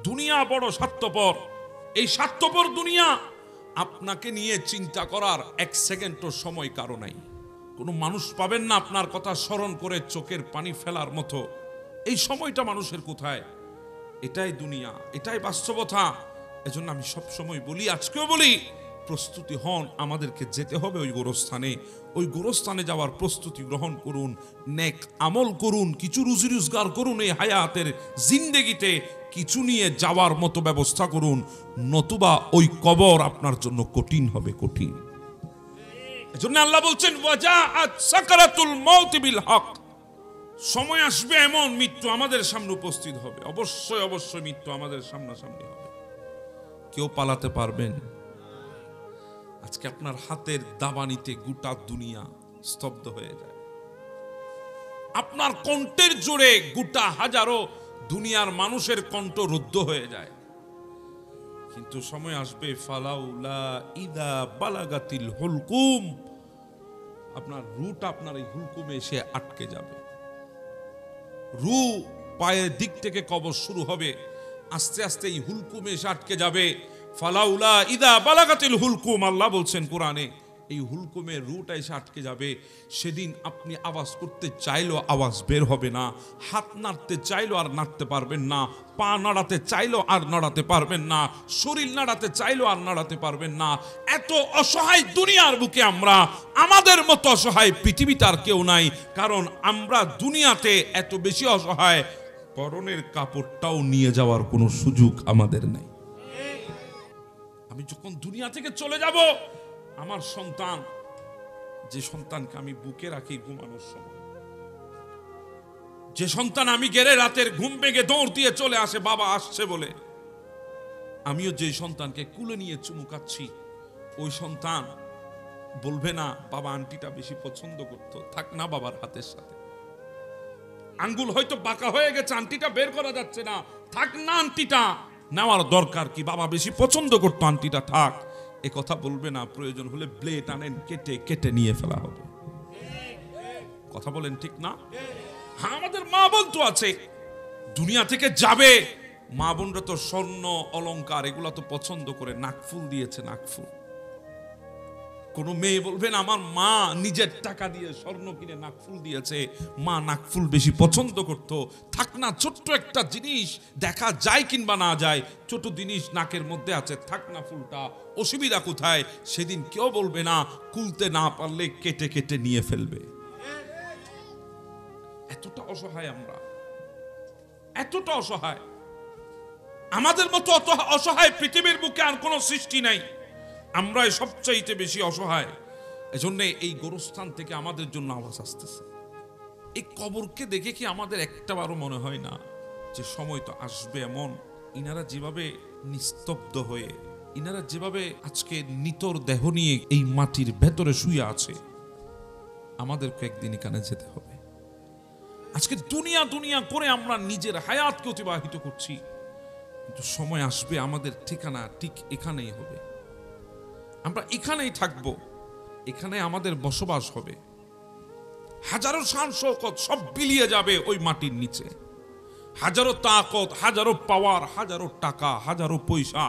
দুনিয়া বড় স্বার্থপর। এই স্বার্থপর দুনিয়া আপনাকে নিয়ে চিন্তা করার এক সেকেন্ডও সময় কারো নাই। কোনো মানুষ পাবেন না আপনার কথা স্মরণ করে চোখের পানি ফেলার মতো। এই সময়টা মানুষের কোথায়? এটাই দুনিয়া, এটাই বাস্তবতা। এজন্য আমি সব সময় বলি, আজকেও বলি, প্রস্তুতি হন, আমাদেরকে যেতে হবে ওই গোরস্থানে। ওই গোরস্থানে যাওয়ার প্রস্তুতি গ্রহণ করুন, নেক আমল করুন, কিছু রুজি রোজগার করুন, এই হায়াতের জিন্দেগিতে কিছু নিয়ে যাওয়ার মতো ব্যবস্থা করুন, নতুবা ওই কবর আপনার জন্য কঠিন হবে, কঠিন। এজন্য আল্লাহ বলছেন ওয়াজাআত সাকারাতুল মাউত বিল হক। সময় আসবে এমন, মৃত্যু আমাদের সামনে উপস্থিত হবে। অবশ্যই অবশ্যই মৃত্যু আমাদের সামনাসামনি হবে, কেউ পালাতে পারবেন? আজকে আপনার হাতের দাবানিতে গোটা দুনিয়া স্তব্ধ হয়ে যায়, আপনার কণ্ঠের জোরে গোটা হাজারো দুনিয়ার মানুষের কণ্ঠ রুদ্ধ হয়ে যায়। কিন্তু সময় আসবে ফালাউলা ইদা বালাগাতিল হুলকুম, আপনার রুটা আপনার এই হুলকুমে এসে আটকে যাবে। রু পায়ের দিক থেকে কবর শুরু হবে, আস্তে আস্তে এই হুলকুমে এসে আটকে যাবে। ফালাউলা ইদা বালাগাতিল হুলকুম, আল্লাহ বলছেন কোরআনে, এই হুলকুমের রুটা এসে আটকে যাবে। সেদিন আপনি আওয়াজ করতে চাইলেও আওয়াজ বের হবে না, হাত নাড়তে চাইলেও আর নাড়তে পারবেন না, পা নাড়াতে চাইলেও আর নাড়াতে পারবেন না, শরীর নাড়াতে চাইলেও আর নাড়াতে পারবেন না। এত অসহায় দুনিয়ার বুকে আমরা, আমাদের মতো অসহায় পৃথিবীতে আর কেউ নাই। কারণ আমরা দুনিয়াতে এত বেশি অসহায়, পরনের কাপড়টাও নিয়ে যাওয়ার কোনো সুযোগ আমাদের নাই। আমি যখন দুনিয়া থেকে চলে যাব, আমার সন্তান, যে সন্তানকে আমি বুকে রাখি ঘুমানোর সময়, যে সন্তান আমি গেলে রাতের ঘুম ভেঙে দৌড় দিয়ে চলে আসে বাবা আসছে বলে, আমিও যে সন্তানকে কুলে নিয়ে চুমু খাচ্ছি, ওই সন্তান বলবে না বাবা আন্টিটা বেশি পছন্দ করতো, থাক না বাবার হাতের সাথে। আঙ্গুল হয়তো বাঁকা হয়ে গেছে, আন্টিটা বের করা যাচ্ছে না, থাক না আন্টিটা, নেওয়ার দরকার কি, বাবা বেশি পছন্দ করতো আন্টিটা থাক। এ কথা বলবে না। প্রয়োজন হলে ব্লেড আনেন, কেটে কেটে নিয়ে ফেলা হবে। কথা বলেন ঠিক না? হ্যাঁ, আমাদের মা বোন তো আছে, দুনিয়া থেকে যাবে, মা বোনরা তো স্বর্ণ অলংকার এগুলা তো পছন্দ করে, নাকফুল দিয়েছে, নাকফুল। কোন মেয়ে বলবেন আমার মা নিজের টাকা দিয়ে স্বর্ণ কিনে নাকফুল দিয়েছে, মা নাকফুল বেশি পছন্দ করত, থাক না, ছোট্ট একটা জিনিস দেখা যায় কিংবা না যায়, ছোট জিনিস নাকের মধ্যে আছে, থাক না ফুলটা, অসুবিধা কোথায়? সেদিন কেউ বলবে না, খুলতে না পারলে কেটে কেটে নিয়ে ফেলবে। এতটা অসহায় আমরা, এতটা অসহায়। আমাদের মতো অত অসহায় পৃথিবীর বুকে আর কোন সৃষ্টি নাই, আমরাই সবচাইতে বেশি অসহায়। এজন্য এই গোরস্থান থেকে আমাদের জন্য আওয়াজ আসতেছে। এই কবরকে দেখে কি আমাদের একটাবারও মনে হয় না যে সময় তো আসবে এমন, ইনারা যেভাবে নিস্তব্ধ হয়ে, ইনারা যেভাবে আজকে নিতর দেহ নিয়ে এই মাটির ভেতরে শুয়ে আছে, আমাদেরকে একদিন এখানে যেতে হবে। আজকে দুনিয়া দুনিয়া করে আমরা নিজের হায়াতকে অতিবাহিত করছি, কিন্তু সময় আসবে আমাদের ঠিকানা ঠিক এখানেই হবে। আমরা এখানেই থাকবো, এখানে আমাদের বসবাস হবে। হাজারো শান শৌকত সব বিলিয়ে যাবে ওই মাটির নিচে, হাজারো তাকত, হাজারো পাওয়ার, হাজারো টাকা, হাজারো পয়সা,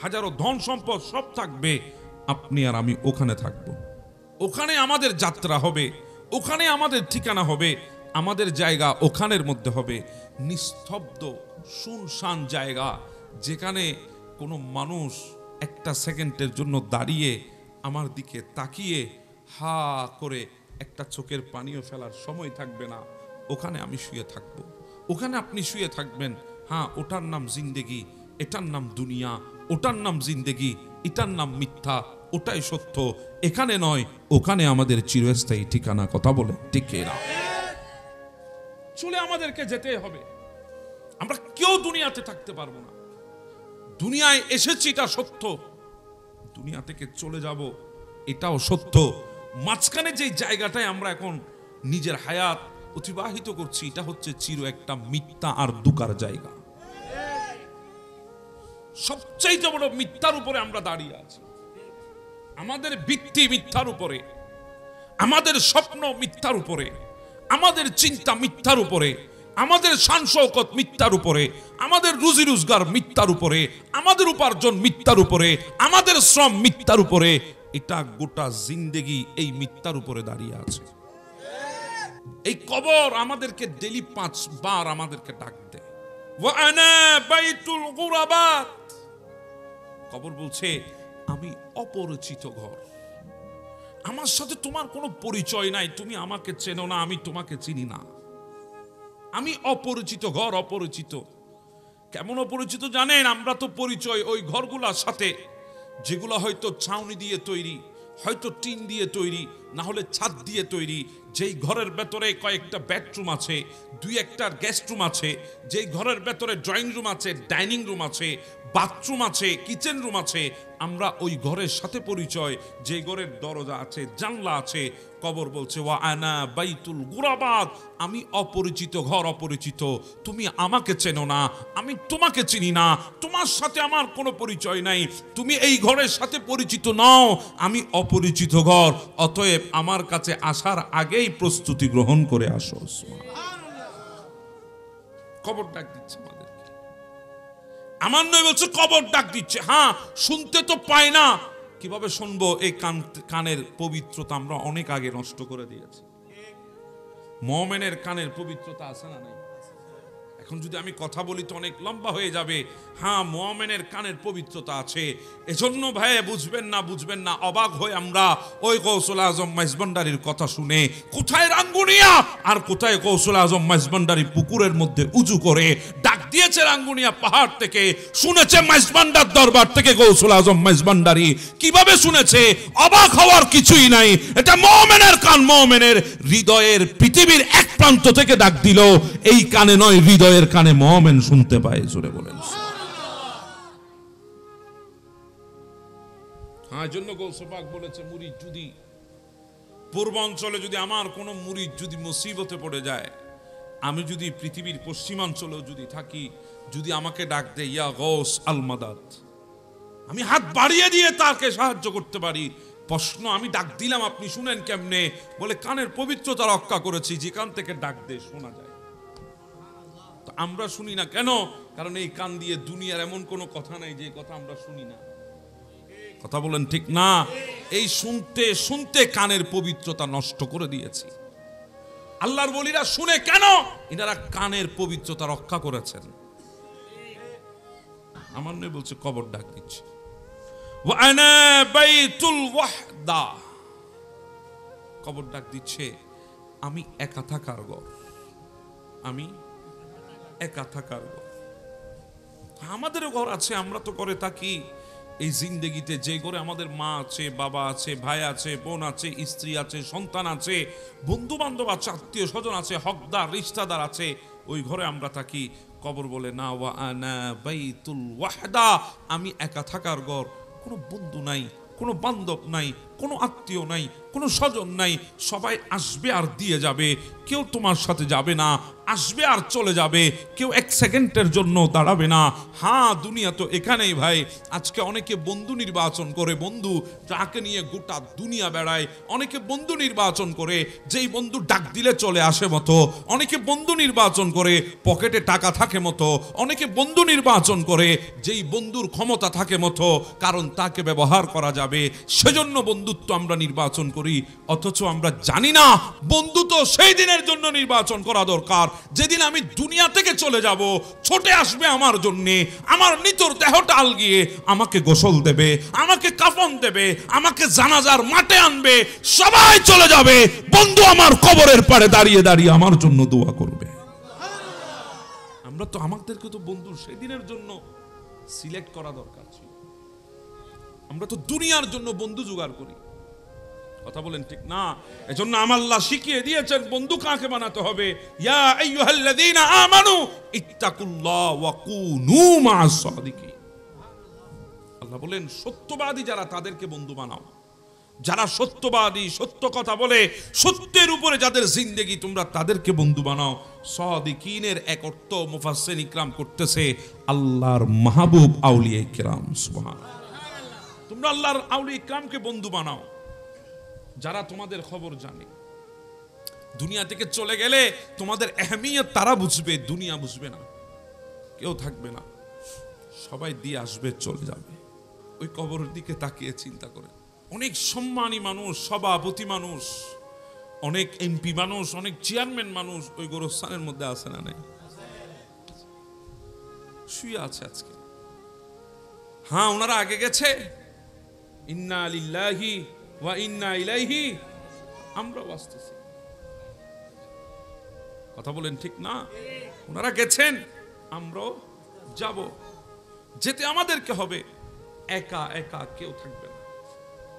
হাজারো ধন সম্পদ সব থাকবে, আপনি আর আমি ওখানে থাকব। ওখানে আমাদের যাত্রা হবে, ওখানে আমাদের ঠিকানা হবে, আমাদের জায়গা ওখানের মধ্যে হবে। নিস্তব্ধ শুনশান জায়গা, যেখানে কোনো মানুষ একটা সেকেন্ডের জন্য দাঁড়িয়ে আমার দিকে তাকিয়ে হা করে একটা চোখের পানিও ফেলার সময় থাকবে না। ওখানে আমি শুয়ে থাকব, ওখানে আপনি শুয়ে থাকবেন। হ্যাঁ, ওটার নাম জিন্দেগি, এটার নাম দুনিয়া, ওটার নাম জিন্দেগি, এটার নাম মিথ্যা, ওটাই সত্য। এখানে নয়, ওখানে আমাদের চিরস্থায়ী ঠিকানা। কথা বলে ঠিক না? চলে আমাদেরকে যেতে হবে, আমরা কেউ দুনিয়াতে থাকতে পারবো না। দুনিয়ায় এসেছি এটা সত্য, দুনিয়া থেকে চলে যাব এটাও সত্য। মাঝখানে যে জায়গাটায় আমরা এখন নিজের হায়াত অতিবাহিত করছি, এটা হচ্ছে চির একটা মিথ্যা আর দুকার জায়গা। সবচাইতে বড় মিথ্যার উপরে আমরা দাঁড়িয়ে আছি। আমাদের ভিত্তি মিথ্যার উপরে, আমাদের স্বপ্ন মিথ্যার উপরে, আমাদের চিন্তা মিথ্যার উপরে, আমাদের শান শৌকত মিথ্যা মিথ্যার উপরে, আমাদের রুজি রোজগার মিথ্যার উপরে, আমাদের উপার্জন মিথ্যার উপরে, আমাদের শ্রম মিথ্যার উপরে, এটা গোটা জিন্দেগি এই মিথ্যার উপরে দাঁড়িয়ে আছে। এই কবর আমাদেরকে ডেলি 5 বার আমাদেরকে ডাক দেয়, ওয়া আনা বাইতুল গুরাবাত। কবর বলছে আমি অপরিচিত ঘর, আমার সাথে তোমার কোনো পরিচয় নাই, তুমি আমাকে চেনো না, আমি তোমাকে চিনি না, আমি অপরিচিত ঘর। অপরিচিত কেমন অপরিচিত জানেন? আমরা তো পরিচয় ওই ঘরগুলোর সাথে যেগুলো হয়তো ছাউনি দিয়ে তৈরি, হয়তো টিন দিয়ে তৈরি, না হলে ছাদ দিয়ে তৈরি, যেই ঘরের ভেতরে কয়েকটা বেডরুম আছে, 2-1টা গেস্ট রুম আছে, যেই ঘরের ভেতরে ড্রয়িং রুম আছে, ডাইনিং রুম আছে, বাথরুম আছে, কিচেন রুম আছে, আমরা ওই ঘরের সাথে পরিচয়, যে ঘরের দরজা আছে, জানলা আছে। কবর বলছে ওয়া আনা বাইতুল গুরাবাত, আমি অপরিচিত ঘর, অপরিচিত, তুমি আমাকে চেনো না, আমি তোমাকে চিনি না, তোমার সাথে আমার কোনো পরিচয় নাই, তুমি এই ঘরের সাথে পরিচিত নও, আমি অপরিচিত ঘর, অতএব আমার কাছে আসার আগেই প্রস্তুতি গ্রহণ করে আসো। কবর ডাক দিচ্ছে আমাদেরকে, আমার নয় বলছে কবর ডাক দিচ্ছে। হ্যাঁ, শুনতে তো পাই না, কিভাবে শুনবো? এই কানের পবিত্রতা আমরা অনেক আগে নষ্ট করে দিয়েছি। মুমিনের কানের পবিত্রতা আছে না নাই? এখন যদি আমি কথা বলি তো অনেক লম্বা হয়ে যাবে। হ্যাঁ, মুমিনের কানের পবিত্রতা আছে। এজন্য ভাই বুঝবেন না, অবাক হয়ে আমরা ওই গৌসুল আজম মাইজভান্ডারির কথা শুনে, কোথায় রাঙ্গুনিয়া আর কোথায় গৌসুল আজম মাইজভান্ডারি পুকুরের মধ্যে উজু করে ডাক দিয়েছে রাঙ্গুনিয়া পাহাড় থেকে, শুনেছে মাইজভান্ডার দরবার থেকে গৌসুল আজম মাইজভান্ডারি। কিভাবে শুনেছে? অবাক হওয়ার কিছুই নাই। এটা মুমিনের কান, মুমিনের হৃদয়ের পৃথিবীর এক প্রান্ত থেকে ডাক দিল, এই কানে নয়, হৃদয়ের কানে মুমিন শুনতে পায়। জোরে বলেন। হ্যাঁ, জন্য গৌসে পাক বলেছে, মুরিদ যদি পূর্বাঞ্চলে, যদি আমার কোন মুরিদ যদি মুসিবতে পড়ে যায়, আমি যদি পৃথিবীর পশ্চিমাঞ্চলেও যদি থাকি, যদি আমাকে ডাক দেয় ইয়া গৌস আল মাদাদ, আমি হাত বাড়িয়ে দিয়ে তাকে সাহায্য করতে পারি। প্রশ্ন, আমি ডাক দিলাম, আপনি শুনেন কেমনে? বলে কানের পবিত্রতা রক্ষা করেছি, যেখান থেকে ডাক দিয়ে শোনা যায়। তো আমরা শুনি না কেন? কারণ এই কান দিয়ে দুনিয়ার এমন কোনো কথা নাই যে কথা আমরা শুনি না। কথা বলেন ঠিক না? এই শুনতে শুনতে কানের পবিত্রতা নষ্ট করে দিয়েছি। আল্লাহর ওলিরা শুনে কেন? এনারা কানের পবিত্রতা রক্ষা করেছেন। আমার নয় বলছে কবর ডাক দিচ্ছে, ওয়া আনা বাইতুল ওয়াহদা, কবর ডাক দিচ্ছে আমি একা থাকার ঘর, আমি একা থাকার ঘর। আমাদেরও ঘর আছে, আমরা তো করে থাকি এই জিন্দেগিতে, যে ঘরে আমাদের মা আছে, বাবা আছে, ভাই আছে, বোন আছে, স্ত্রী আছে, সন্তান আছে, বন্ধু বান্ধব আছে, আত্মীয় স্বজন আছে, হকদার রিশতাদার আছে, ওই ঘরে আমরা থাকি। কবর বলে না, ওয়া আনা বাইতুল ওয়াহদা, আমি একা থাকার ঘর, কোনো বন্ধু নাই, কোনো বান্ধব নাই, কোনো আত্মীয় নাই, কোনো স্বজন নাই, সবাই আসবে আর দিয়ে যাবে, কেউ তোমার সাথে যাবে না, আসবে আর চলে যাবে, কেউ 1 সেকেন্ডের জন্য দাঁড়াবে না। হ্যাঁ, দুনিয়া তো এখানেই ভাই। আজকে অনেকে বন্ধু নির্বাচন করে, বন্ধু যাকে নিয়ে গোটা দুনিয়া বেড়ায়। অনেকে বন্ধু নির্বাচন করে যেই বন্ধু ডাক দিলে চলে আসে মতো, অনেকে বন্ধু নির্বাচন করে পকেটে টাকা থাকে মতো, অনেকে বন্ধু নির্বাচন করে যেই বন্ধুর ক্ষমতা থাকে মতো, কারণ তাকে ব্যবহার করা যাবে, সেজন্য বন্ধুত্ব আমরা নির্বাচন করি। অথচ আমরা জানি না বন্ধু তো সেই দিনের জন্য নির্বাচন করা দরকার যেদিন আমি দুনিয়া থেকে চলে যাব। ছোটে আসবে আমার জন্যে, আমার নিতর দেহটা আলগিয়ে আমাকে গোসল দেবে, আমাকে কাফন দেবে, আমাকে জানাজার মাঠে আনবে, সবাই চলে যাবে, বন্ধু আমার কবরের পাড়ে দাঁড়িয়ে দাঁড়িয়ে আমার জন্য দোয়া করবে। আমরা তো আমাদেরকে তো বন্ধু সেদিনের জন্য সিলেক্ট করা দরকার ছিল। আমরা তো দুনিয়ার জন্য বন্ধু জোগাড় করি। কথা বলেন ঠিক না? এজন্য আমার আল্লাহ শিখিয়ে দিয়েছেন বন্ধু কাকে বানাতে হবে। ইয়া আইয়ুহাল্লাযীনা আমানু ইত্তাকুল্লাহ ওয়া কুনু মা'আস সাদিকিন। আল্লাহ বলেন সত্যবাদী যারা তাদেরকে বন্ধু বানাও, যারা সত্যবাদী, সত্য কথা বলে, সত্যের উপরে যাদের জিন্দেগি, তোমরা তাদেরকে বন্ধু বানাও। সাদিকিনের এক অর্থ মুফাসসির ইকরাম করতেছে আল্লাহর মাহবুব আউলিয়া ইকরাম। সুবহানাল্লাহ। তোমরা আল্লাহর আউলিয়া ইকরামকে বন্ধু বানাও যারা তোমাদের খবর জানে। দুনিয়া থেকে চলে গেলে তোমাদের আহমিয়ত তারা বুঝবে, দুনিয়া বুঝবে না। কেউ থাকবে না, সবাই দিয়ে আসবে, চলে যাবে। ওই কবরের দিকে তাকিয়ে চিন্তা করে, অনেক সম্মানী মানুষ, সভাপতি মানুষ, অনেক এমপি মানুষ, অনেক চেয়ারম্যান মানুষ ওই গোরস্থানের মধ্যে আছে না নাই? শুয়ে আছে আজকে। হ্যাঁ, ওনারা আগে গেছে, ইন্না লিল্লাহি ওয়া ইন্না ইলাইহি, আমরাও আসতেছি। কথা বলেন ঠিক না? ওনারা গেছেন, আমরাও যাব। যেতে আমাদেরকে হবে, একা একা কেউ থাকবে না,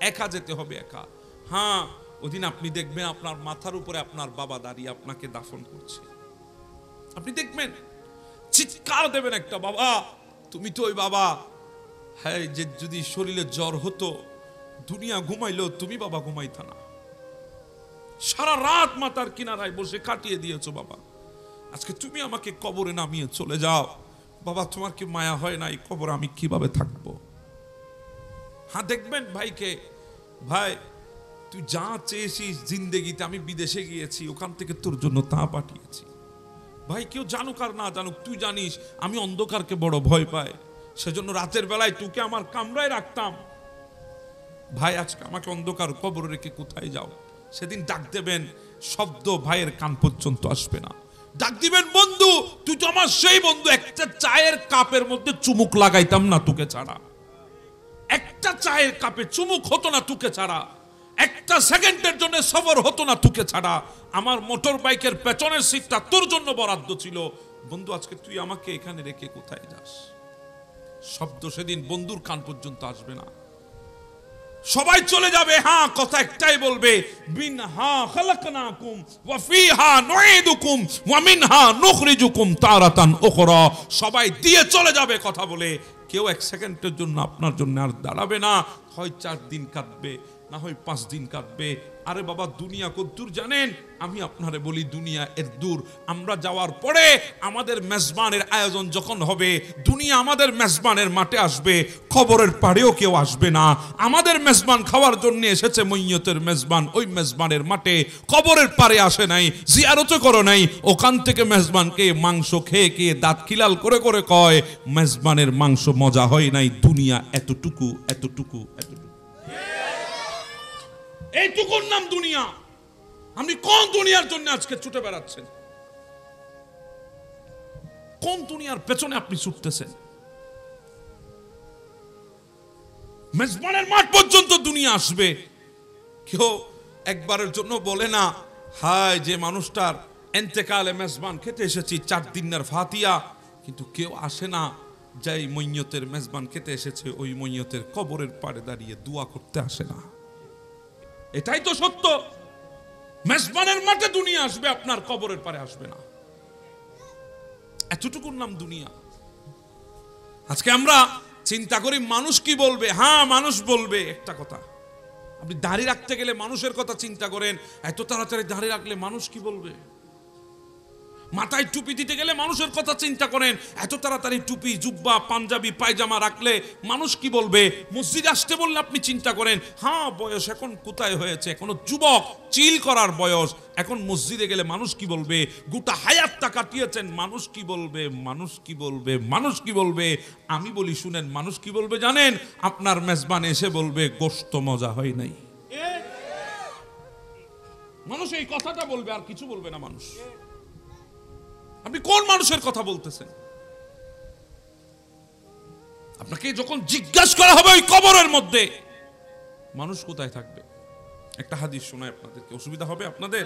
একা যেতে হবে, একা। হ্যাঁ, ওদিন আপনি দেখবেন আপনার মাথার উপরে আপনার বাবা দাঁড়িয়ে আপনাকে দাফন করছে। আপনি দেখবেন, চিৎকার দেবেন একটা, বাবা তুমি তো ওই বাবা। হ্যাঁ, যে যদি শরীরে জ্বর হতো, দুনিয়া ঘুমাইলো, তুমি বাবা ঘুমাইতা না, সারা রাত মাথার কিনারায় বসে কাটিয়ে দিয়েছো বাবা, আজকে তুমি আমাকে কবরে নামিয়ে চলে যাও বাবা, তোমার কি মায়া হয় নাই? কবরে আমি কিভাবে থাকবো? হ্যাঁ, দেখবেন ভাইকে, ভাই তুই যা চেয়েছিস জিন্দেগিতে, আমি বিদেশে গিয়েছি, ওখান থেকে তোর জন্য তা পাঠিয়েছি। ভাই, কেউ জানুক আর না জানুক, তুই জানিস আমি অন্ধকারকে বড় ভয় পাই, সেজন্য রাতের বেলায় তোকে আমার কামরায় রাখতাম। ভাই, আজকে আমাকে অন্ধকার কবরে রেখে কোথায় যাও? সেদিন ডাক দেবেন, শব্দ ভাইয়ের কান পর্যন্ত আসবে না। ডাক দিবেন, বন্ধু তুই তো আমার সেই বন্ধু, একটা চায়ের কাপের মধ্যে চুমুক লাগাইতাম না তোকে ছাড়া, একটা চায়ের কাপে চুমুক হতো না তোকে ছাড়া, একটা সেকেন্ডের জন্য সফর হতো না তোকে ছাড়া, আমার মোটর বাইকের পেছনের সিটটা তোর জন্য বরাদ্দ ছিল। বন্ধু, আজকে তুই আমাকে এখানে রেখে কোথায় যাস? শব্দ সেদিন বন্ধুর কান পর্যন্ত আসবে না, সবাই চলে যাবে। হ্যাঁ, কথা একটাই বলবে, মিনহা খালাকনাকুম ওয়া ফিহা নুঈদুকুম ওয়া মিনহা নুখরিজুকুম তারাতান উখরা। সবাই দিয়ে চলে যাবে কথা বলে, কেউ এক সেকেন্ডের জন্য আপনার জন্য আর দাঁড়াবে না। হয় 4 দিন কাটবে, না হয় 5 দিন কাটবে। আরে বাবা, দুনিয়া কদ্দূর জানেন? আমি আপনারে বলি, দুনিয়া এর দূর। আমরা যাওয়ার পরে আমাদের মেজবানের আয়োজন যখন হবে, দুনিয়া আমাদের মেজবানের মাঠে আসবে, খবরের পাড়েও কেউ আসবে না। আমাদের মেজবান খাওয়ার জন্য এসেছে, মইয়তের মেজবান ওই মেজবানের মাঠে, কবরের পাড়ে আসে নাই, জিয়ারত করো নাই। ওখান থেকে মেজবানকে মাংস খেয়ে খেয়ে দাঁত খিলাল করে করে কয়, মেজবানের মাংস মজা হয় নাই, দুনিয়া এতটুকু এতটুকু এতটুকু। এইটুকুর নাম দুনিয়া। আপনি কোন দুনিয়ার জন্য আজকে ছুটে বেড়াচ্ছেন? কোন দুনিয়ার পেছনে আপনি ছুটতেছেন? মেজবানের মাঠ পর্যন্ত দুনিয়া আসবে। কেউ একবারের জন্য বলে না, হায় যে মানুষটার এন্তেকালে মেজবান খেতে এসেছি 4 দিনের ফাতিয়া, কিন্তু কেউ আসে না যাই মইয়তের মেজবান খেতে এসেছে, ওই মইয়তের কবরের পাড়ে দাঁড়িয়ে দোয়া করতে আসে না। এটাই তো সত্য। মেজবানের মাঠে দুনিয়া আসবে, আপনার কবরের পারে আসবে না। এতটুকুর নাম দুনিয়া। আজকে আমরা চিন্তা করি মানুষ কি বলবে। হ্যাঁ, মানুষ বলবে। একটা কথা, আপনি দাড়ি রাখতে গেলে মানুষের কথা চিন্তা করেন, এত তাড়াতাড়ি দাড়ি রাখলে মানুষ কি বলবে? মাথায় টুপি দিতে গেলে মানুষের কথা চিন্তা করেন, এত তাড়াতাড়ি টুপি, জুব্বা, পাঞ্জাবি, পায়জামা রাখলে মানুষ কি বলবে? মসজিদে আসতে বললে আপনি চিন্তা করেন, হ্যাঁ বয়স এখন কোথায় হয়েছে, এখনো যুবক, চিল করার বয়স, এখন মসজিদে গেলে মানুষ কি বলবে? গোটা হায়াতটা কাটিয়েছেন, মানুষ কি বলবে, মানুষ কি বলবে, মানুষ কি বলবে? আমি বলি শুনেন, মানুষ কি বলবে জানেন? আপনার মেজবান এসে বলবে, গোশত মজা হয় নাই। মানুষ এই কথাটা বলবে, আর কিছু বলবে না মানুষ। আপনি কোন মানুষের কথা বলতেছেন? আপনাকে যখন জিজ্ঞাসা করা হবে ওই কবরের মধ্যে, মানুষ কোথায় থাকবে? একটা হাদিস শোনায় আপনাদেরকে, অসুবিধা হবে আপনাদের?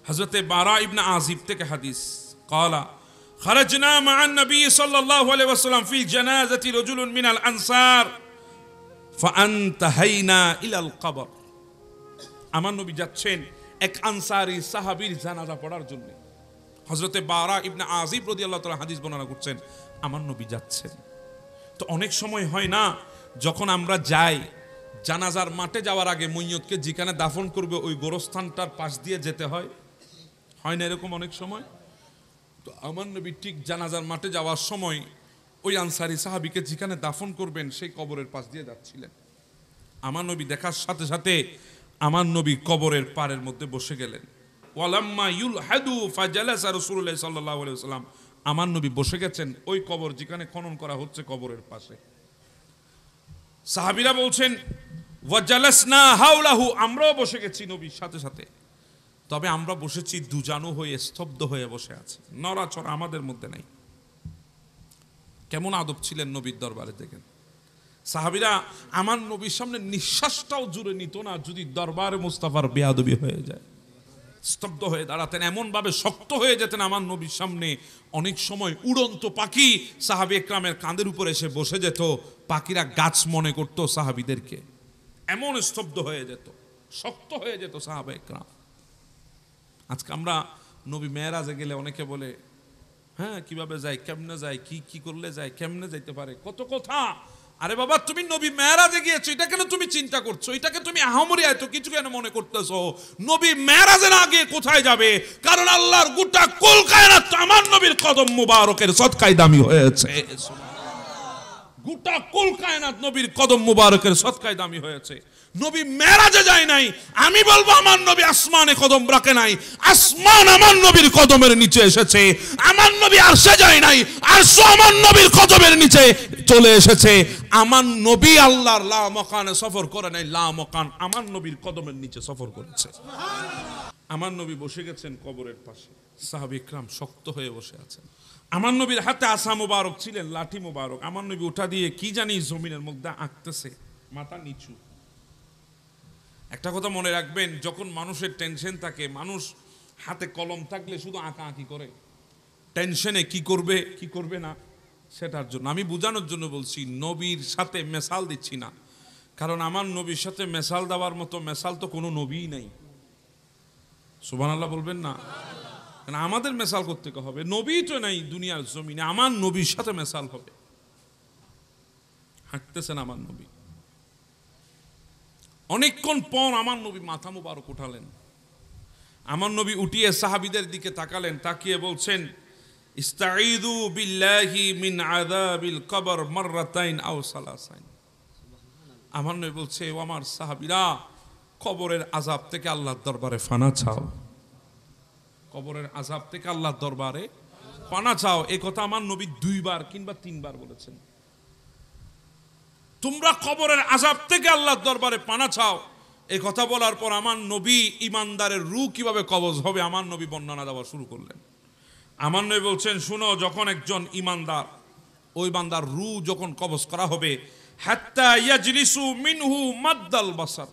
হযরতে বারা ইবনে আজিব থেকে হাদিস, ক্বালা খারাজনা মা'আন নবী সাল্লাল্লাহু আলাইহি ওয়াসাল্লাম ফি জানাজাতি রাজুলুন মিনাল আনসার ফাআনতাহাইনা ইলাল কবর। আমার নবী যাচ্ছেন এক আনসারী সাহাবীর জানাজা পড়ার জন্য। হযরতে বারা ইবনে আজিব রাদিয়াল্লাহু তাআলা হাদিস বর্ণনা করছেন, আমার নবী যাচ্ছেন। তো অনেক সময় হয় না, যখন আমরা যাই জানাজার মাঠে যাওয়ার আগে মইয়তকে যেখানে দাফন করবে ওই গোরস্থানটার পাশ দিয়ে যেতে হয়, হয় না এরকম অনেক সময়? তো আমার নবী ঠিক জানাজার মাঠে যাওয়ার সময় ওই আনসারী সাহাবীকে যেখানে দাফন করবেন সেই কবরের পাশ দিয়ে যাচ্ছিলেন। আমার নবী দেখার সাথে সাথে আমার নবী কবরের পাড়ের মধ্যে বসে গেলেন। ওয়ালাম্মা ইউলহাদু ফাজালাসা রাসূলুল্লাহ সাল্লাল্লাহু আলাইহি ওয়াসাল্লাম, আমার নবী বসে গেছেন ওই কবর যেখানে খনন করা হচ্ছে কবরের পাশে। সাহাবীরা বলছেন ওয়াজালাসনা হাওলাহু, আমরাও বসে গেছি নবীর সাথে সাথে, তবে আমরা বসেছি দুজানু হয়ে, স্তব্ধ হয়ে বসে আছি, নড়াচড়া আমাদের মধ্যে নাই। কেমন আদব ছিলেন নবীর দরবারে দেখেন। সাহাবীরা আমার নবীর সামনে নিঃশ্বাসটাও জুড়ে নিত না যদি দরবারে মুস্তাফার বেয়াদবি হয়ে যায়। স্তব্ধ হয়ে দাঁড়াতেন, এমন ভাবে শক্ত হয়ে যেতেন আমার নবীর সামনে। অনেক সময় উড়ন্ত পাখি সাহাবী একরামের কাঁধের উপর এসে বসে যেত, পাখিরা গাছ মনে করতো সাহাবীদেরকে, এমন স্তব্ধ হয়ে যেত, শক্ত হয়ে যেত সাহাবা একরাম। আজকে আমরা নবী মেরাজে গেলে অনেকে বলে হ্যাঁ কিভাবে যায়, কেমনে যায়, কি কি করলে যায়, কেমনে যাইতে পারে, কত কথা। আরে বাবা, তুমি নবী মেরাজে গিয়েছো, এটা কেন তুমি চিন্তা করছো, এটাকে তুমি আহামরি এত কিছু কেন মনে করতেছো? নবী মেরাজে না গিয়ে কোথায় যাবে? কারণ আল্লাহর গোটা কুল কায়নাত আমার নবীর কদম মুবারকের সদকায় দামি হয়েছে। গোটা কুল কায়নাত নবীর কদম মুবারকের সদকায় দামি হয়েছে। নবী মেরাজে যায় নাই, আমি বলবো আমার নবী আসমানে কদম রাখে নাই, আসমান আমার নবীর কদমের নিচে এসেছে। আমার নবী আরশে যায় নাই, আরশ আমার নবীর কদমের নিচে চলে এসেছে। আমার নবী আল্লাহর লা মাকানে সফর করে নাই, লা মাকান আমার নবীর কদমের নিচে সফর করেছে। আমার নবী বসে গেছেন কবরের পাশে, সাহাবী ইকরাম শক্ত হয়ে বসে আছেন। আমার নবীর হাতে আসা মুবারক ছিলেন, লাঠি মুবারক। আমার নবী উঠা দিয়ে কি জানি জমিনের মধ্যে আঁকতেছে, মাথা নিচু। একটা কথা মনে রাখবেন, যখন মানুষের টেনশন থাকে, মানুষ হাতে কলম থাকলে শুধু আঁকা আঁকি করে, টেনশনে কি করবে কি করবে না সেটার জন্য। আমি বোঝানোর জন্য বলছি, নবীর সাথে মেসাল দিচ্ছি না, কারণ আমার নবীর সাথে মেসাল দেওয়ার মতো মেসাল তো কোনো নবীই নাই। সুবহানাল্লাহ বলবেন না? কারণ আমাদের মেসাল করতে হবে, নবী তো নাই দুনিয়ার জমিনে, আমার নবীর সাথে মেসাল হবে। হাঁটতেছেন আমার নবী, অনেকক্ষণ পর আমার নবী মাথা মুবারক উঠালেন। আমার নবী উঠিয়ে সাহাবীদের দিকে তাকালেন, তাকিয়ে বলছেন ইস্তাঈযু বিল্লাহি মিন আযাবিল কবর মাররাতাইন আও সালাসাইন। আমার নবী বলছে, ও আমার সাহাবীরা, কবরের আযাব থেকে আল্লাহর দরবারে ফানা চাও, কবরের আযাব থেকে আল্লাহর দরবারে পানা চাও। এই কথা আমার নবী 2 বার কিংবা 3 বার বলেছেন। তোমরা কবরের আযাব থেকে আল্লাহর দরবারে পানা চাও, এই কথা বলার পর আমার নবী ইমানদারের রূহ কিভাবে কবজ হবে আমার নবী বর্ণনা দেওয়া শুরু করলেন। আমার নবী বলছেন, শুনো, যখন একজন ইমানদার, ওই বান্দার রূহ যখন কবজ করা হবে, হাত্তা ইয়াজলিসু মিনহু মাদ্দাল বাসার,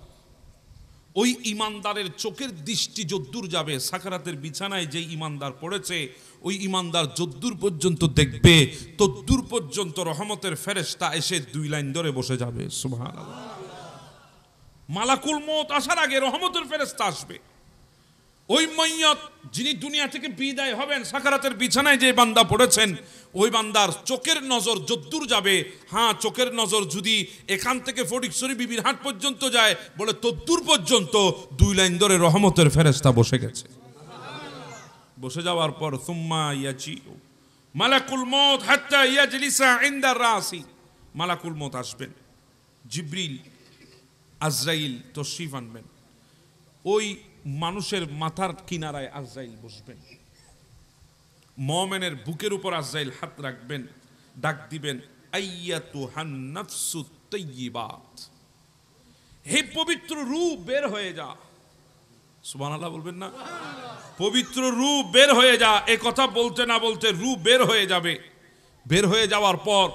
ওই ইমানদারের চোখের দৃষ্টি যদ্দূর যাবে, সাকারাতের বিছানায় যে ইমানদার পড়েছে, ওই ইমানদার যদ্দূর পর্যন্ত দেখবে, তদ্দূর পর্যন্ত রহমতের ফেরেশতা এসে 2 লাইন ধরে বসে যাবে। সুবহানাল্লাহ। মালাকুল মউত আসার আগে রহমতের ফেরেশতা আসবে। ওই মাইয়াত যিনি দুনিয়া থেকে বিদায় হবেন, সাকারাতের বিছানায় যে বান্দা পড়েছেন, ওই বান্দার চোখের নজর যদ্দূর যাবে, হ্যাঁ চোখের নজর যদি এখান থেকে ফটিকছড়ি বিবির হাট পর্যন্ত যায়, বলে তদ্দূর পর্যন্ত 2 লাইন ধরে রহমতের ফেরেশতা বসে গেছে। বসে যাওয়ার পর সুম্মা ইয়াজি মালাকুল মউত হাত্তা ইয়াজলিসা ইনদা রাসি, মালাকুল মউত আসবেন, জিবরিল আজরাইল তশরিফ আনবেন, ওই মানুষের মাথার কিনারায় আজরাইল বসবেন, মুমিনের বুকের উপর আজরাইল হাত রাখবেন, ডাক দিবেন আইয়াতুহান নাফসুত তাইয়্যিবাত, হে পবিত্র রূহ বের হয়ে যা। সুবহানাল্লাহ বলবেন না? পবিত্র রূহ বের হয়ে যা। এই কথা বলতে না বলতে রূহ বের হয়ে যাবে। বের হয়ে যাওয়ার পর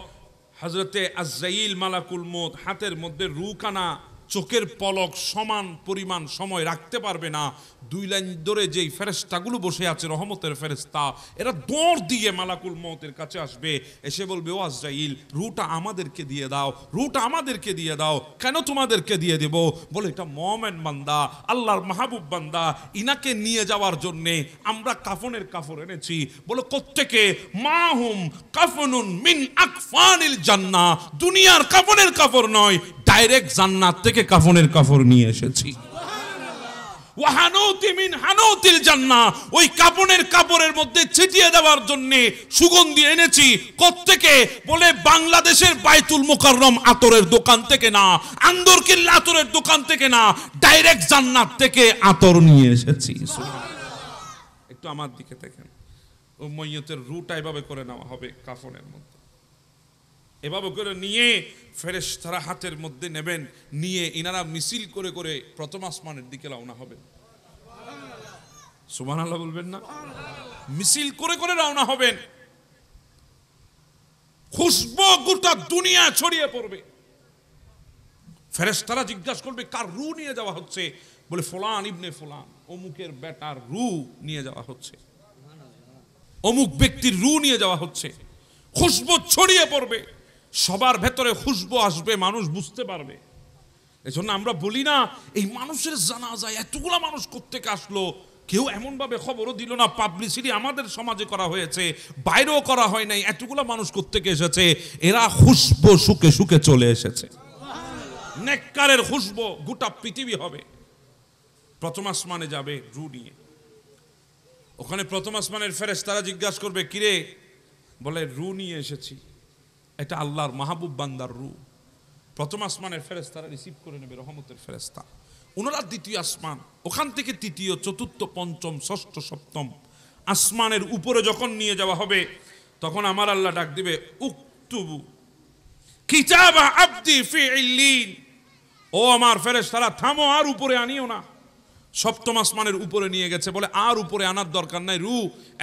হযরতে আজরাইল মালাকুল মউত হাতের মধ্যে রূহখানা চোখের পলক সমান পরিমাণ সময় রাখতে পারবে না। 2 লাইন ধরে যেই ফেরেশতাগুলো বসে আছে রহমতের ফেরেশতা, এরা দৌড় দিয়ে মালাকুল মউতের কাছে আসবে, এসে বলবে, ও আজরাইল, রূহটা আমাদেরকে দিয়ে দাও, রূহটা আমাদেরকে দিয়ে দাও। কেন তোমাদেরকে দিয়ে দেব? বলে, এটা মুমিন বান্দা, আল্লাহর মাহবুব বান্দা, ইনাকে নিয়ে যাওয়ার জন্যে আমরা কাফনের কাপড় এনেছি। বলে, কোত্থেকে? মাহুম কাফনুন মিন আকফানিল জান্নাহ, দুনিয়ার কাফনের কাপড় নয়, ডাইরেক্ট জান্নাত থেকে কাফনের কাপড় নিয়ে এসেছি। ওয়াহানুতি মিন হানুতিল জান্নাহ, ওই কাফনের কাপড়ের মধ্যে ছিটিয়ে দেওয়ার জন্য সুগন্ধি এনেছি। কোত্থেকে? বলে, বাংলাদেশের বাইতুল মুকাররম আতরের দোকান থেকে না, আন্দরকিল্লা আতরের দোকান থেকে না, ডাইরেক্ট জান্নাত থেকে আতর নিয়ে এসেছি। একটু আমার দিকে দেখেন, ওই মইয়তের রুটা এভাবে করে নেওয়া হবে কাফনের মধ্যে, এভাবে করে নিয়ে ফেরেশতারা হাতের মধ্যে নেবেন, নিয়ে ইনারা মিছিল করে করে প্রথম আসমানের দিকে রওনা হবেন। সুবহানাল্লাহ বলবেন না? মিছিল করে করে রওনা হবেন, খুশবু গোটা দুনিয়া ছড়িয়ে পড়বে। ফেরেশতারা জিজ্ঞাসা করবে কার রু নিয়ে যাওয়া হচ্ছে? বলে ফুলান ইবনে ফুলান, অমুকের বেটার রু নিয়ে যাওয়া হচ্ছে, অমুক ব্যক্তির রু নিয়ে যাওয়া হচ্ছে। খুশবু ছড়িয়ে পড়বে, সবার ভেতরে খুশবু আসবে, মানুষ বুঝতে পারবে। এজন্য আমরা বলি না এই মানুষের জানাজায় এতগুলা মানুষ কোত্থেকে আসলো, কেউ এমন ভাবে খবরও দিল না, পাবলিসিটি আমাদের সমাজে করা হয়েছে, বাইরেও করা হয় নাই, এতগুলা মানুষ কোত্থেকে এসেছে? এরা খুশবু শুকে শুকে চলে এসেছে। নেককারের খুশবু গোটা পৃথিবী হবে। প্রথম আসমানে যাবে রু নিয়ে, ওখানে প্রথম আসমানের ফেরেশতারা জিজ্ঞাসা করবে কিরে? বলে রু নিয়ে এসেছি, এটা আল্লাহর মাহবুব বান্দার রু। প্রথম আসমানের ফেরেশতারা রিসিভ করে নেবে, রহমতের ফেরেশতা। ওনারা দ্বিতীয় আসমান, ওখান থেকে তৃতীয়, চতুর্থ, পঞ্চম, ষষ্ঠ, সপ্তম আসমানের উপরে যখন নিয়ে যাওয়া হবে, তখন আমার আল্লাহ ডাক দিবে উকতুবু কিতাবা আবদি ফি ইল্লিন। ও আমার ফেরেশতারা থামো, আর উপরে আনিও না। সপ্তম আসমানের উপরে নিয়ে গেছে, বলে আর উপরে আনার দরকার নাই, রু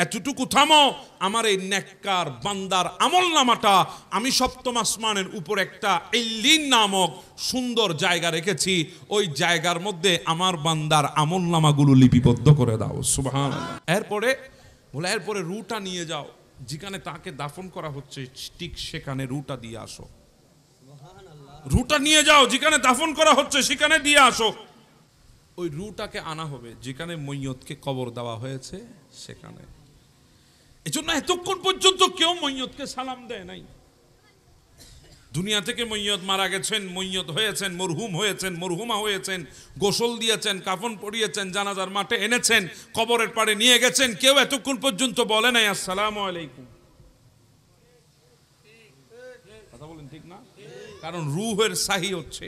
এতটুকু থামো, আমার এই নেককার বান্দার আমলনামাটা আমি সপ্তম আসমানের উপর একটা ইল্লিন নামক সুন্দর জায়গা রেখেছি, ওই জায়গার মধ্যে আমার বান্দার আমলনামাগুলো লিপিবদ্ধ করে দাও। সুবহানাল্লাহ। এরপরে রুটা নিয়ে যাও, যেখানে তাকে দাফন করা হচ্ছে ঠিক সেখানে রুটা দিয়ে আসো। রুটা নিয়ে যাও, যেখানে দাফন করা হচ্ছে সেখানে দিয়ে আসো। ওই রুটাকে আনা হবে যেখানে মইয়তকে কবর দেওয়া হয়েছে সেখানে। এজন্য এতক্ষণ পর্যন্ত কেউ মইয়তকে সালাম দেয় নাই। দুনিয়া থেকে মইয়ত মারা গেছেন, মইয়ত হয়েছেন, মরহুম হয়েছেন, মরহুমা হয়েছেন, গোসল দিয়েছেন, কাফন পরিয়েছেন, জানাজার মাঠে এনেছেন, কবরের পাড়ে নিয়ে গেছেন, কেউ এতক্ষণ পর্যন্ত বলে নাই আসসালামু আলাইকুম। কথা বলেন ঠিক না? কারণ রূহের সাহি হচ্ছে,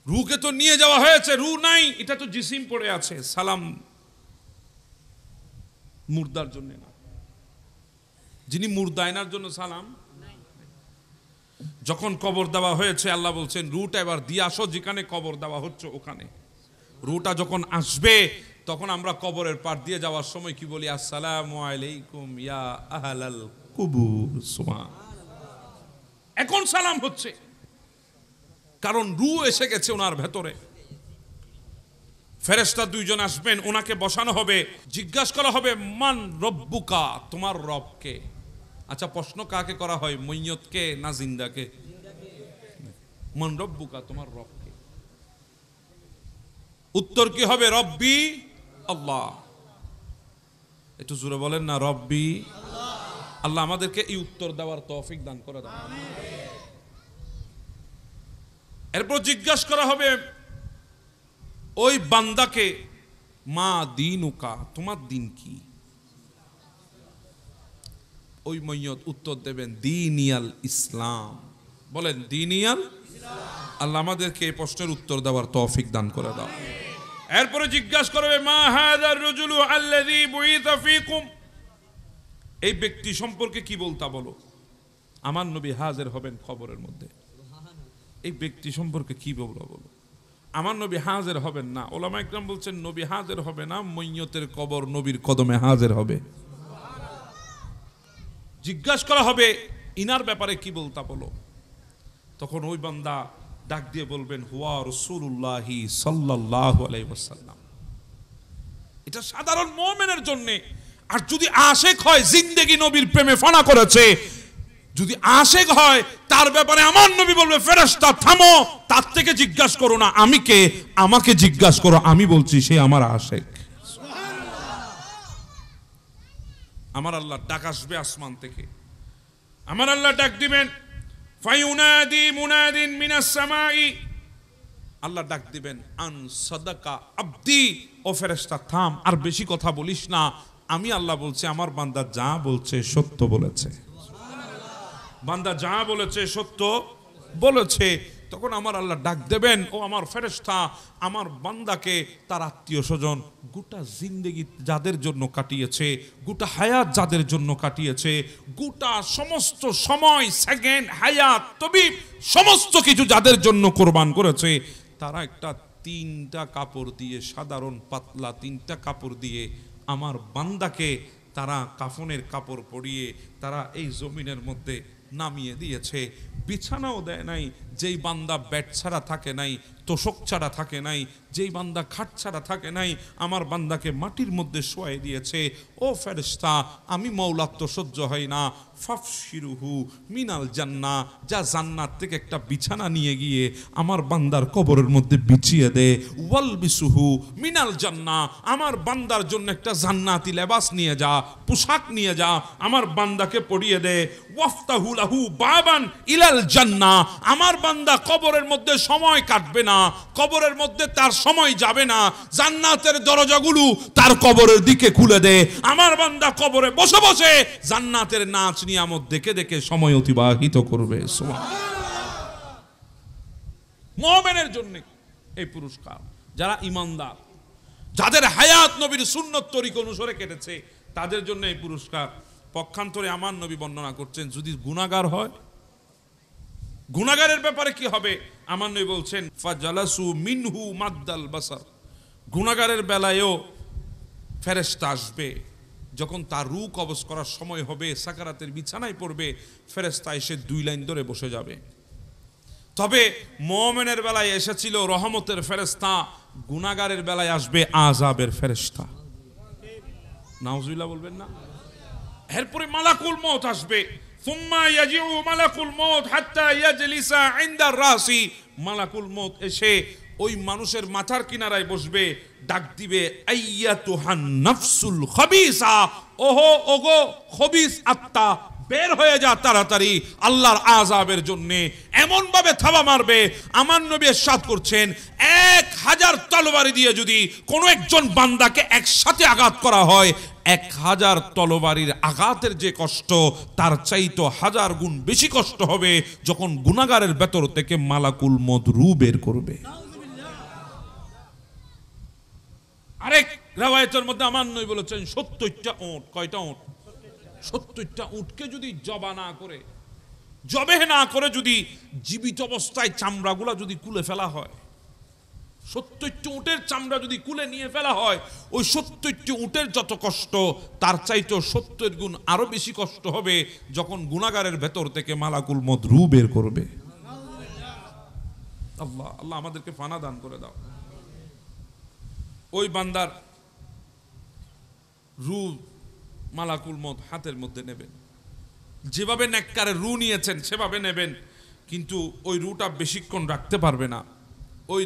রুকে তো নিয়ে যাওয়া হয়েছে, রু নাই, এটা তো জিসিম পড়ে আছে। সালাম মুর্দার জন্য না, যিনি মুর্দায়নার জন্য সালাম। যখন কবর দেওয়া হয়েছে আল্লাহ বলছেন রুটা এবার দিয়ে আসো যেখানে কবর দেওয়া হচ্ছে ওখানে। রুটা যখন আসবে তখন আমরা কবরের পার দিয়ে যাওয়ার সময় কি বলি? আসসালামু আলাইকুম ইয়া আহলাল কুবুর। এখন সালাম হচ্ছে, কারণ রু এসে গেছে ওনার ভেতরে। ফেরেশতা দুইজন আসবেন, ওনাকে বসানো হবে, জিজ্ঞাসা করা হবে মান রব্বুকা, তোমার রবকে। আচ্ছা, প্রশ্ন কাকে করা হয়? মইয়তকে না জিন্দাকে? মান রব্বুকা, তোমার রবকে। উত্তর কি হবে? রব্বি আল্লাহ। একটু জোরে বলেন না, রব্বি আল্লাহ। আমাদেরকে এই উত্তর দেওয়ার তৌফিক দান করে দাও। এরপর জিজ্ঞাসা করা হবে ওই বান্দাকে মা দীনুকা, তোমার দিন কি? ওই মইয়ত উত্তর দেবেন দীনিয়াল ইসলাম। বলেন দীনিয়াল। আল্লাহ আমাদেরকে এই প্রশ্নের উত্তর দেওয়ার তৌফিক দান করে দাও। এরপরে জিজ্ঞাসা করবে মা হাযার রাজুলু আল্লাযী বুইসা ফীকুম, এই ব্যক্তি সম্পর্কে কি বলতা বলো। আমার নবী হাজির হবেন কবরের মধ্যে, এই ব্যক্তি সম্পর্কে কি বলো? আমার নবী হাজির হবেন না। ওলামা ইকরাম বলছেন নবী হাজির হবে না, মইয়তের কবর নবীর কদমে হাজির হবে। জিজ্ঞাসা করা হবে ইনার ব্যাপারে কি বলতা বলো। তখন ওই বান্দা ডাক দিয়ে বলবেন হুয়া রাসূলুল্লাহি সাল্লাল্লাহু আলাইহি ওয়াসাল্লাম। এটা সাধারণ মুমিনের জন্য। আর যদি আশেক হয়, জিন্দেগি নবীর প্রেমে ফানা করেছে, যদি আশেক হয় তার ব্যাপারে আমার নবী বলবে ফেরেশতা থামো, তার থেকে জিজ্ঞাসা করো না আমি কে, আমাকে জিজ্ঞাসা করো, আমি বলছি সে আমার আশেক। আমার আল্লাহ ডাক আসবে আসমান থেকে, আমার আল্লাহ ডাক দিবেন ফায়ুনাদি মুনাদিন মিনাস সামাই, আল্লাহ ডাক দিবেন আন সাদাকা আবদি, ও ফেরেশতা থাম, আর বেশি কথা বলিস না, আমি আল্লাহ বলছি আমার বান্দা যা বলছে সত্য বলেছে। বান্দা যা বলেছে সত্য বলেছে। তখন আমার আল্লাহ ডাক দেবেন, ও আমার ফেরেশতা, আমার বান্দাকে তার আত্মীয় স্বজন গোটা জিন্দেগি যাদের জন্য কাটিয়েছে, গোটা হায়াত যাদের জন্য কাটিয়েছে, গোটা সমস্ত সময়, সেকেন্ড, হায়াত, তবিব সমস্ত কিছু যাদের জন্য কোরবান করেছে, তারা একটা 3টা কাপড় দিয়ে, সাধারণ পাতলা 3টা কাপড় দিয়ে আমার বান্দাকে তারা কাফনের কাপড় পরিয়ে তারা এই জমিনের মধ্যে নামিয়ে দিয়েছে। বিছানাও দেয় নাই, যেই বান্দা বেড ছাড়া থাকে নাই, তোষক ছাড়া থাকে নাই, যেই বান্দা খাট ছাড়া থাকে নাই, আমার বান্দাকে মাটির মধ্যে শোয়াই দিয়েছে। ও ফেরেশতা, আমি মওলার তো সহ্য হয় না, ফাফশিরুহু মিনাল জান্নাহ, যা জান্নাত থেকে একটা বিছানা নিয়ে গিয়ে আমার বান্দার কবরের মধ্যে বিছিয়ে দে। ওয়ালবিসুহু মিনাল জান্নাহ, আমার বান্দার জন্য একটা জান্নাতি লেবাস নিয়ে যা, পোশাক নিয়ে যা, আমার বান্দাকে পরিয়ে দে। ওয়াফতাহু লাহু বাবান ইলাল জান্নাহ, আমার বান্দা কবরের মধ্যে সময় কাটবে না, কবরের মধ্যে তার সময় যাবে না, জান্নাতের দরজাগুলো তার কবরের দিকে খুলে দে। আমার বান্দা কবরে বসে বসে জান্নাতের নাচ নিয়ামত দেখে দেখে সময় অতিবাহিত করবে। মুমিনের জন্য এই পুরস্কার, যারা ঈমানদার, যাদের হায়াত নবীর সুন্নত তরিকা অনুসারে কেটেছে, তাদের জন্য এই পুরস্কার। পক্ষান্তরে আমার নবী বর্ণনা করছেন, যদি গুনাহগার হয়, গুনাহগারের ব্যাপারে কি হবে? আমার নবী বলছেন, ফাজালাসু মিনহু মাদ্দাল বাসার, গুনাহগারের বেলায়ও ফেরেশতা আসবে, যখন তার রূহ কবজ করার সময় হবে, সাকারাতের বিছানায় পড়বে, ফেরেশতা এসে 2 লাইন ধরে বসে যাবে। তবে মুমিনের বেলায় এসেছিল রহমতের ফেরেশতা, গুনাহগারের বেলায় আসবে আযাবের ফেরেশতা। নাউজুবিল্লাহ বলবেন না? এরপরে মালাকুল মউত আসবে, সুম্মা ইয়াজিউ মালাকুল মউত হাত্তা ইয়াজলিসা ইনদার রাসি, মালাকুল মউত এসে ওই মানুষের মাথার কিনারায় বসবে, ডাক দিবে, আইয়াতুহান নাফসুল খাবিসা, ওহো ওগো খবিস আত্মা, বের হয়ে যা তাড়াতাড়ি আল্লাহর আযাবের জন্য। এমন ভাবে থাবা মারবে, আমার নবী ইরশাদ করছেন, 1000 তরবারি দিয়ে যদি কোনো একজন বান্দাকে একসাথে আঘাত করা হয়, 1000 তরবারির আঘাতের যে কষ্ট, তার চাইতো 1000 গুণ বেশি কষ্ট হবে যখন গুনাহগারের ভেতর থেকে মালাকুল মউত রূহ বের করবে। আরেক riwayতের মধ্যে আমার নবী বলেছেন, 70টা উট, কয়টা উট? 70টা উটকে যদি জবাহ না করে যদি জীবিত অবস্থায় চামড়াগুলা যদি খুলে ফেলা হয়, 70টি উটের চামড়া যদি খুলে নিয়ে ফেলা হয়, ওই 70টি উটের যত কষ্ট, তার চাইতে 70 গুণ আরো বেশি কষ্ট হবে যখন গুনাহগারের ভেতর থেকে মালাকুল মউত রূহ বের করবে। আল্লাহ আল্লাহ আমাদেরকে ফানা দান করে দাও। ওই বান্দার রূহ মালাকুল মউত হাতের মধ্যে নেবেন, যেভাবে নেককারের রূহ নিয়েছেন সেভাবে নেবেন, কিন্তু ওই রূহটা বেশিক্ষণ রাখতে পারবে না। ওই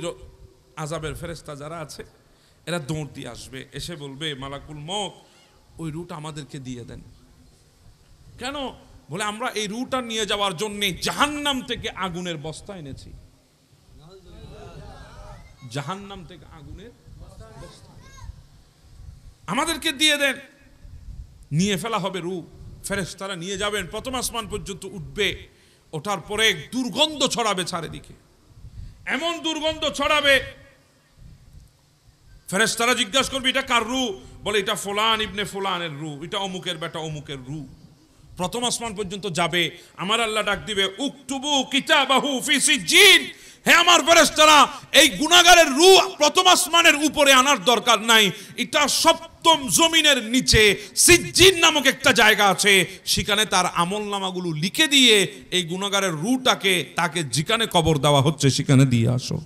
আযাবের ফেরেশতা যারা আছে, এরা দৌড় দিয়ে আসবে, এসে বলবে, মালাকুল মউত ওই রূহটা আমাদেরকে দিয়ে দেন। কেন? বলে, আমরা এই রূহটা নিয়ে যাওয়ার জন্য জাহান্নাম থেকে আগুনের বস্তা এনেছি। জাহান্নাম থেকে আগুনের বস্তা আমাদেরকে দিয়ে দেন। নিয়ে ফেলা হবে রূহ, ফেরেশতারা নিয়ে যাবেন, প্রথম আসমান পর্যন্ত উঠবে। ওঠার পরে দুর্গন্ধ ছড়াবে চারিদিকে, এমন দুর্গন্ধ ছড়াবে, ফেরেশতারা জিজ্ঞাসা করবে, এটা কার রূহ? বলে, এটা ফুলান ইবনে ফুলানের রূহ, এটা অমুকের বেটা অমুকের রূহ। প্রথম আসমান পর্যন্ত যাবে, আমার আল্লাহ ডাক দিবে, উকতুবু কিতাবাহু ফি সিজ্জিন, হে আমার ফেরেশতারা, এই গুনাহগারের রূহ প্রথম আসমানের উপরে আনার দরকার নাই, এটা সপ্তম জমিনের নিচে সিজ্জিন নামক একটা জায়গা আছে, সেখানে তার আমলনামাগুলো লিখে দিয়ে এই গুনাহগারের রূহটাকে তাকে যেখানে কবর দেওয়া হচ্ছে সেখানে দিয়ে আসো।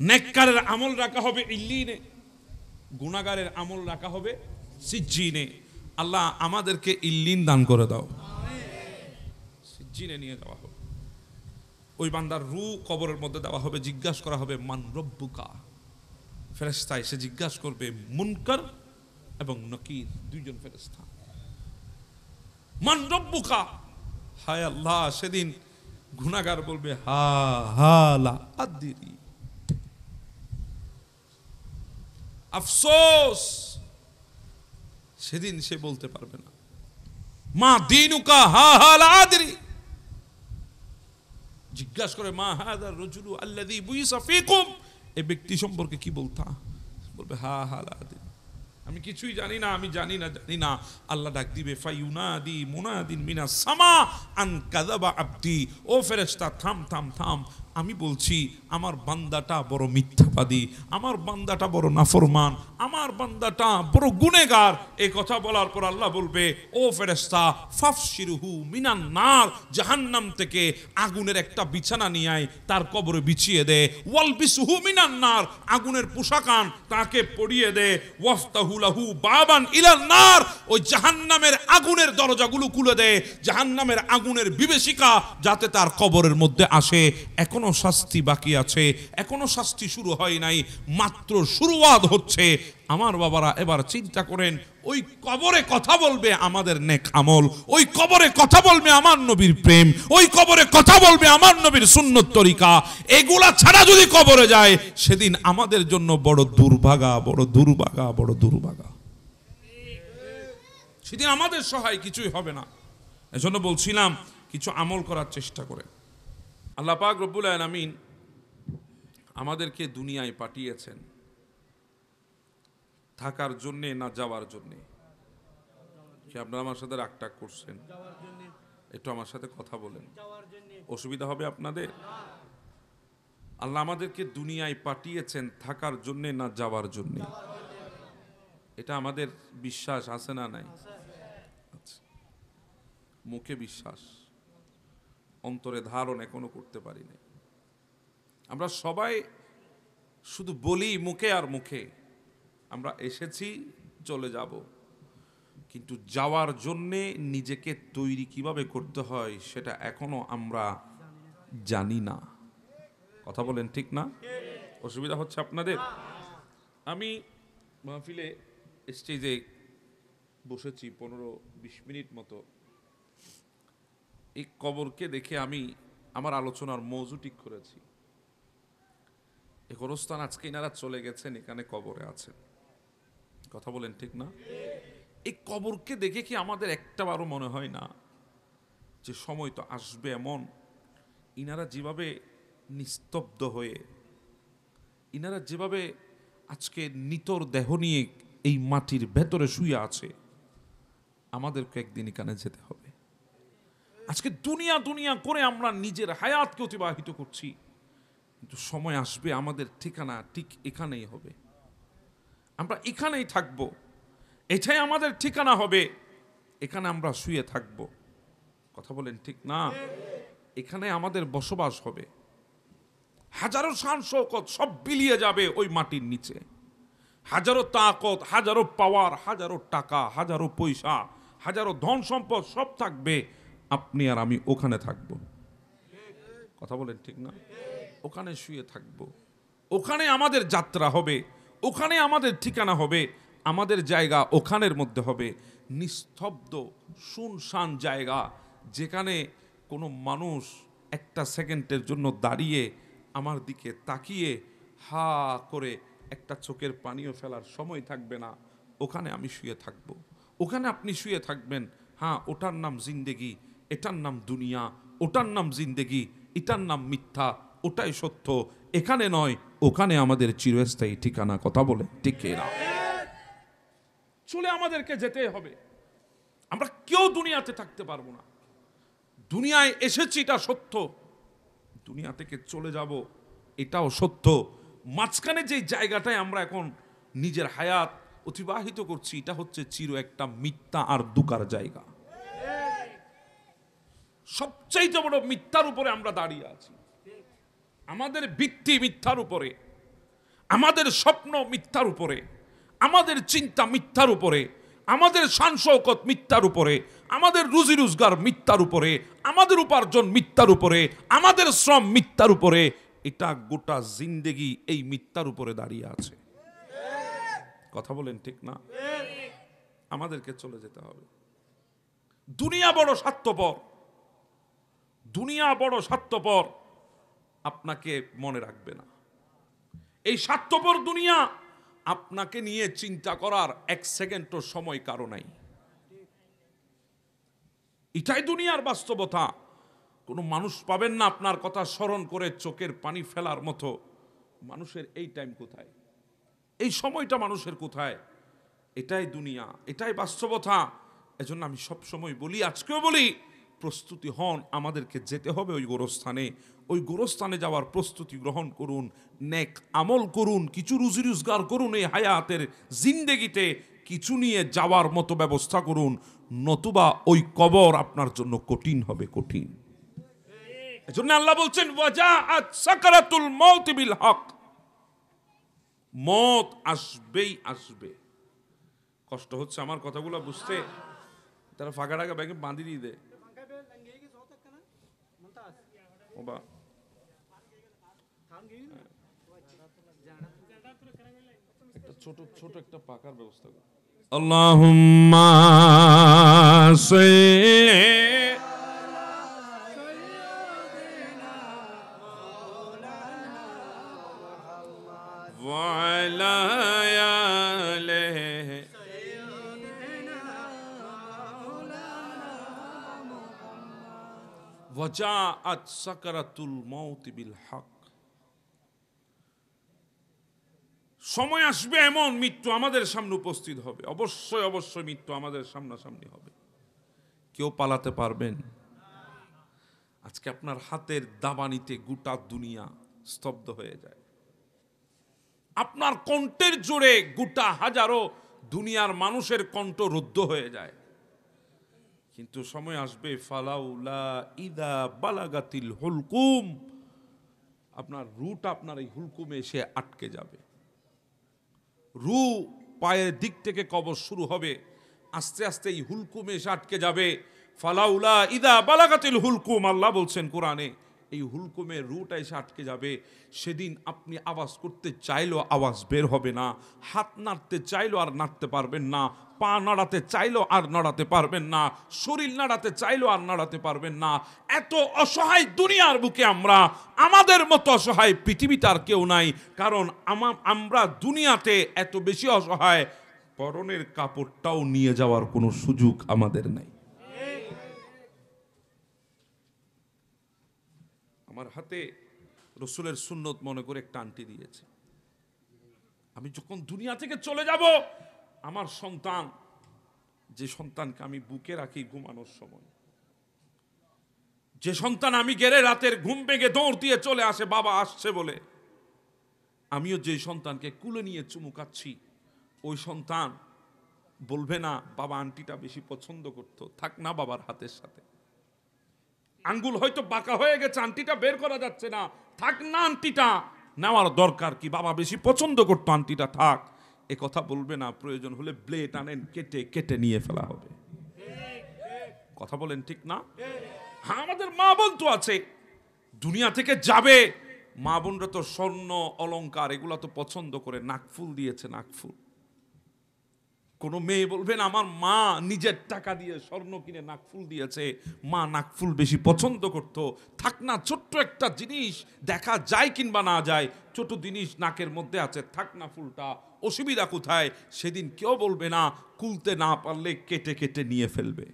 নেককারের আমল রাখা হবে ইল্লিনে, গুনাহগারের আমল রাখা হবে সিজ্জিনে। আল্লাহ আমাদেরকে ইল্লিন দান করে দাও। সিজ্জিনে নিয়ে যাওয়া হবে, ওই বান্দার রূহ কবরের মধ্যে দেওয়া হবে, জিজ্ঞাসা করা হবে, মান রব্বুকা। ফেরেশতা এসে জিজ্ঞাসা করবে, মুনকার এবং নকির, দুইজন ফেরেশতা, মান রব্বুকা। হায় আল্লাহ, সেদিন গুনাহগার বলবে, হা হা লা আদরি, আফসোস, সেদিন সে বলতে পারবে না। মা দীনুকা, হা হা লা আদরি, জিজ্ঞাসা করে মা হাযার রাজুলু আল্লাযী বুইসা ফীকুম, এই ব্যক্তি সম্পর্কে কি বলতা? বলবে হা হা লা আদরি, আমি কিছুই জানি না, আমি জানি না। আল্লাহ ডাক দিবে ফায়ুনাদি মুনাদিন মিনাস সামা আন কাযাবা আবদি, ও ফেরেশতা থাম থাম থাম, আমি বলছি আমার বান্দাটা বড় মিথ্যাবাদী, আমার বান্দাটা বড় নাফরমান, আমার বান্দাটা বড় গুনেহগার। এই কথা বলার পর আল্লাহ বলবে ও ফেরেশতা ফাফশিরহু মিনান নার, জাহান্নাম থেকে আগুনের একটা বিছানা নিয়ে আয়, তার কবরে বিছিয়ে দে। ওয়ালবিসহু মিনান নার, আগুনের পোশাকান তাকে পরিয়ে দে। ওয়াফতাহু লাহু বাবান ইলান নার, ওই জাহান্নামের আগুনের দরজাগুলো খুলে দে, জাহান্নামের আগুনের বিভীষিকা যাতে তার কবরের মধ্যে আসে। এখনো শাস্তি বাকি আছে, এখনো শাস্তি শুরু হয় নাই, মাত্র শুরুয়াত হচ্ছে। আমার বাবারা এবার চিন্তা করেন, ওই কবরে কথা বলবে আমাদের নেক আমল, ওই কবরে কথা বলবে আমার নবীর প্রেম, ওই কবরে কথা বলবে আমার নবীর সুন্নত তরিকা। এগুলা ছাড়া যদি কবরে যায়, সেদিন আমাদের জন্য বড় দুর্ভাগা, বড় দুর্ভাগা, বড় দুর্ভাগা। সেদিন আমাদের সহায় কিছুই হবে না। এজন্য বলছিলাম কিছু আমল করার চেষ্টা করে। আল্লাহ পাক রব্বুল আলামিন আমাদেরকে দুনিয়ায় পাঠিয়েছেন থাকার জন্যে না যাওয়ার জন্যে? কি আপনারা আমার সাথে রাগ টাগ করছেন? একটু আমার সাথে কথা বলেন, অসুবিধা হবে আপনাদের? আল্লাহ আমাদেরকে দুনিয়ায় পাঠিয়েছেন থাকার জন্যে না যাওয়ার জন্যে? এটা আমাদের বিশ্বাস আছে না নাই? আচ্ছা, মুখে বিশ্বাস, অন্তরে ধারণ এখনো করতে পারি নাই। আমরা সবাই শুধু বলি মুখে আর মুখে আমরা এসেছি, চলে যাব, কিন্তু যাওয়ার জন্যে নিজেকে তৈরি কিভাবে করতে হয় সেটা এখনো আমরা জানি না। কথা বলেন ঠিক না? অসুবিধা হচ্ছে আপনাদের? আমি মাহফিলে স্টেজে বসেছি 15-20 মিনিট মতো। এই কবরকে দেখে আমি আমার আলোচনার মৌজু ঠিক করেছি। এই গোরস্থান আজকে এনারা চলে গেছেন, এখানে কবরে আছেন। কথা বলেন ঠিক না? এই কবরকে দেখে কি আমাদের একটাবারও মনে হয় না যে সময় তো আসবে এমন, ইনারা যেভাবে নিস্তব্ধ হয়ে, ইনারা যেভাবে আজকে নিতর দেহ নিয়ে এই মাটির ভেতরে শুয়ে আছে, আমাদেরকে একদিন এখানে যেতে হবে। আজকে দুনিয়া দুনিয়া করে আমরা নিজের হায়াতকে অতিবাহিত করছি, কিন্তু সময় আসবে আমাদের ঠিকানা ঠিক এখানেই হবে, আমরা এখানেই থাকব, এটাই আমাদের ঠিকানা হবে, এখানে আমরা শুয়ে থাকব। কথা বলেন ঠিক না? এখানে আমাদের বসবাস হবে। হাজারো শান শৌকত সব বিলিয়ে যাবে ওই মাটির নিচে, হাজারো তাকত, হাজারো পাওয়ার, হাজারো টাকা, হাজারো পয়সা, হাজারো ধন সম্পদ সব থাকবে, আপনি আর আমি ওখানে থাকব। কথা বলেন ঠিক না? ওখানে শুয়ে থাকব, ওখানে আমাদের যাত্রা হবে, ওখানে আমাদের ঠিকানা হবে, আমাদের জায়গা ওখানের মধ্যে হবে। নিস্তব্ধ শুনশান জায়গা, যেখানে কোনো মানুষ একটা সেকেন্ডের জন্য দাঁড়িয়ে আমার দিকে তাকিয়ে হা করে একটা চোখের পানিও ফেলার সময় থাকবে না। ওখানে আমি শুয়ে থাকব, ওখানে আপনি শুয়ে থাকবেন। হ্যাঁ, ওটার নাম জিন্দেগি, এটার নাম দুনিয়া, ওটার নাম জিন্দেগি, এটার নাম মিথ্যা, ওটাই সত্য। এখানে নয়, ওখানে আমাদের চিরস্থায়ী ঠিকানা। কথা বলে ঠিক না? চলে আমাদেরকে যেতে হবে, আমরা কেউ দুনিয়াতে থাকতে পারবো না। দুনিয়ায় এসেছি এটা সত্য, দুনিয়া থেকে চলে যাব এটাও সত্য। মাঝখানে যে জায়গাটায় আমরা এখন নিজের হায়াত অতিবাহিত করছি, এটা হচ্ছে চির একটা মিথ্যা আর দুকার জায়গা। সবচাইতে বড় মিথ্যার উপরে আমরা দাঁড়িয়ে আছি। আমাদের ভিত্তি মিথ্যার উপরে, আমাদের স্বপ্ন মিথ্যার উপরে, আমাদের চিন্তা মিথ্যার উপরে, আমাদের শান শৌকত মিথ্যার উপরে, আমাদের রুজি রোজগার মিথ্যার উপরে, আমাদের উপার্জন মিথ্যার উপরে, আমাদের শ্রম মিথ্যার উপরে। এটা গোটা জিন্দেগি এই মিথ্যার উপরে দাঁড়িয়ে আছে। কথা বলেন ঠিক না? আমাদেরকে চলে যেতে হবে। দুনিয়া বড় স্বার্থপর, দুনিয়া বড় স্বার্থপর, আপনাকে মনে রাখবে না। এই স্বার্থপর দুনিয়া আপনাকে নিয়ে চিন্তা করার এক সেকেন্ডও সময় কারো নাই। এটাই দুনিয়ার বাস্তবতা। কোনো মানুষ পাবেন না আপনার কথা স্মরণ করে চোখের পানি ফেলার মতো। মানুষের এই টাইম কোথায়, এই সময়টা মানুষের কোথায়? এটাই দুনিয়া, এটাই বাস্তবতা। এজন্য আমি সব সময় বলি, আজকেও বলি, প্রস্তুতি হন, আমাদেরকে যেতে হবে ওই গোরস্থানে। ওই গোরস্থানে যাওয়ার প্রস্তুতি গ্রহণ করুন, নেক আমল করুন, কিছু রুজি রোজগার করুন, এই হায়াতের জিন্দেগিতে কিছু নিয়ে যাওয়ার মতো ব্যবস্থা করুন, নতুবা ওই কবর আপনার জন্য কঠিন হবে, কঠিন। এজন্য আল্লাহ বলছেন ওয়াজাআত সাকারাতুল মাউত বিল হক, মত আসবেই আসবে। কষ্ট হচ্ছে আমার কথাগুলো বুঝতে? তারা ফাঁকা টাকা ব্যাগে বাঁধি দিয়ে দেয়। একটা ছোট ছোট একটা পাকার ব্যবস্থা কর। আল্লাহুম্মা وعلى آله وجاءت سكرة الموت بالحق। সময় আসবে এমন, মৃত্যু আমাদের সামনে উপস্থিত হবে। অবশ্যই অবশ্যই মৃত্যু আমাদের সামনাসামনি হবে, কেউ পালাতে পারবেন? আজকে আপনার হাতের দাবানিতে গোটা দুনিয়া স্তব্ধ হয়ে যায়, আপনার কণ্ঠের জোরে গোটা হাজারো দুনিয়ার মানুষের কণ্ঠ রুদ্ধ হয়ে যায়। কিন্তু সময় আসবে ফালাউলা ইদা বালাগাতিল হুলকুম, আপনার রুটা আপনার এই হুলকুমে এসে আটকে যাবে। রু পায়ের দিক থেকে কবর শুরু হবে, আস্তে আস্তে এই হুলকুমে এসে আটকে যাবে। ফালাউলা ইদা বালাগাতিল হুলকুম, আল্লাহ বলছেন কোরআনে, এই হুলকুমের রুটা এসে আটকে যাবে। সেদিন আপনি আওয়াজ করতে চাইলেও আওয়াজ বের হবে না, হাত নাড়তে চাইলেও আর নাড়তে পারবেন না, পা নাড়াতে চাইলেও আর নাড়াতে পারবেন না, শরীর নাড়াতে চাইলেও আর নাড়াতে পারবেন না। এত অসহায় দুনিয়ার বুকে আমরা, আমাদের মতো অসহায় পৃথিবীতে আর কেউ নাই। কারণ আমরা দুনিয়াতে এত বেশি অসহায়, পরনের কাপড়টাও নিয়ে যাওয়ার কোনো সুযোগ আমাদের নাই। আমার হাতে রসুলের সুন্নত মনে করে একটা আংটি দিয়েছে। আমি যখন দুনিয়া থেকে চলে যাব, আমার সন্তান, যে সন্তানকে আমি বুকে রাখি ঘুমানোর সময়, যে সন্তান আমি গেলে রাতের ঘুম ভেঙে দৌড় দিয়ে চলে আসে বাবা আসছে বলে, আমিও যে সন্তানকে কুলে নিয়ে চুমু খাচ্ছি, ওই সন্তান বলবে না বাবা আংটিটা বেশি পছন্দ করতো, থাক না বাবার হাতের সাথে। আঙ্গুল হয়তো বাঁকা হয়ে গেছে, আংটিটা বের করা যাচ্ছে না, থাক না আংটিটা, নেওয়ার দরকার কি, বাবা বেশি পছন্দ করতো আংটিটা থাক, এ কথা বলবে না। প্রয়োজন হলে ব্লেড আনেন, কেটে কেটে নিয়ে ফেলা হবে। কথা বলেন ঠিক না? হ্যাঁ, আমাদের মা বোন তো আছে, দুনিয়া থেকে যাবে, মা বোনরা তো স্বর্ণ অলংকার এগুলা তো পছন্দ করে, নাকফুল দিয়েছে, নাকফুল। কোন মেয়ে বলবেন আমার মা নিজের টাকা দিয়ে স্বর্ণ কিনে নাকফুল দিয়েছে, মা নাকফুল বেশি পছন্দ করত, থাক না, ছোট্ট একটা জিনিস দেখা যায় কিংবা না যায়, ছোট জিনিস নাকের মধ্যে আছে, থাক না ফুলটা, অসুবিধা কোথায়? সেদিন কেউ বলবে না, খুলতে না পারলে কেটে কেটে নিয়ে ফেলবে।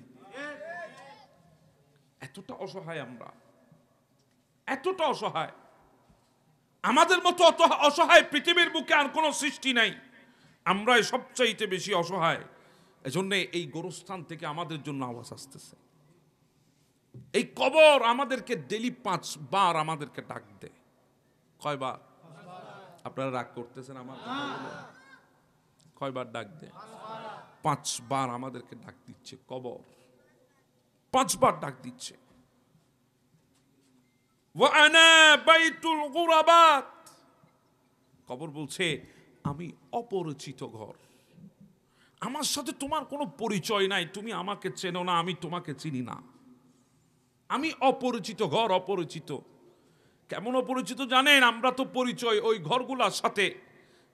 এতটা অসহায় আমরা, এতটা অসহায়। আমাদের মতো অত অসহায় পৃথিবীর বুকে আর কোনো সৃষ্টি নাই, আমরাই সবচাইতে বেশি অসহায়। এজন্য এই গোরস্থান থেকে আমাদের জন্য আওয়াজ আসতেছে। এই কবর আমাদেরকে ডেলি 5 বার আমাদেরকে ডাক দেয়। কয়বার? আপনারা রাগ করতেছেন আমার কথাগুলো? কয়বার ডাক দেয়? 5 বার আমাদেরকে ডাক দিচ্ছে কবর, 5 বার ডাক দিচ্ছে। ওয়া আনা বাইতুল গুরাবাত, কবর বলছে আমি অপরিচিত ঘর, আমার সাথে তোমার কোনো পরিচয় নাই, তুমি আমাকে চেনো না, আমি তোমাকে চিনি না, আমি অপরিচিত ঘর। অপরিচিত কেমন অপরিচিত জানেন? আমরা তো পরিচয় ওই ঘরগুলোর সাথে,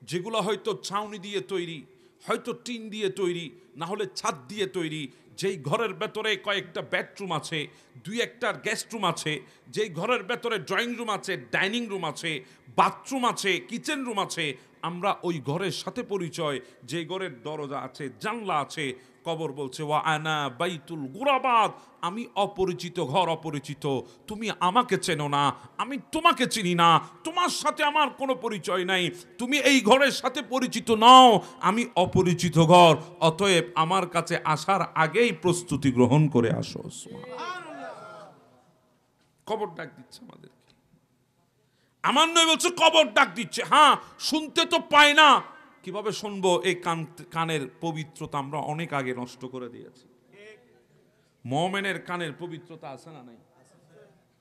যেগুলো হয়তো ছাউনি দিয়ে তৈরি, হয়তো টিন দিয়ে তৈরি, না হলে ছাদ দিয়ে তৈরি, যেই ঘরের ভেতরে কয়েকটা বেডরুম আছে, 2-1টা গেস্ট রুম আছে, যেই ঘরের ভেতরে ড্রয়িং রুম আছে, ডাইনিং রুম আছে, বাথরুম আছে, কিচেন রুম আছে, আমরা ওই ঘরের সাথে পরিচয়। যে ঘরের দরজা আছে, জানলা আছে, কবর বলছে ওয়া আনা বাইতুল গুরাবাত, আমি অপরিচিত ঘর, অপরিচিত। তুমি আমাকে চেনো না, আমি তোমাকে চিনি না, তোমার সাথে আমার কোনো পরিচয় নাই, তুমি এই ঘরের সাথে পরিচিত নও, আমি অপরিচিত ঘর, অতএব আমার কাছে আসার আগেই প্রস্তুতি গ্রহণ করে আসো। কবর ডাক দিচ্ছে আমাদেরকে। আমার নয় বলছে কবর ডাক দিচ্ছে। হ্যাঁ, শুনতে তো পায় না, কিভাবে শুনবো? এই কানের পবিত্রতা আমরা অনেক আগে নষ্ট করে দিয়েছি। মুমিনের কানের পবিত্রতা আছে না নাই?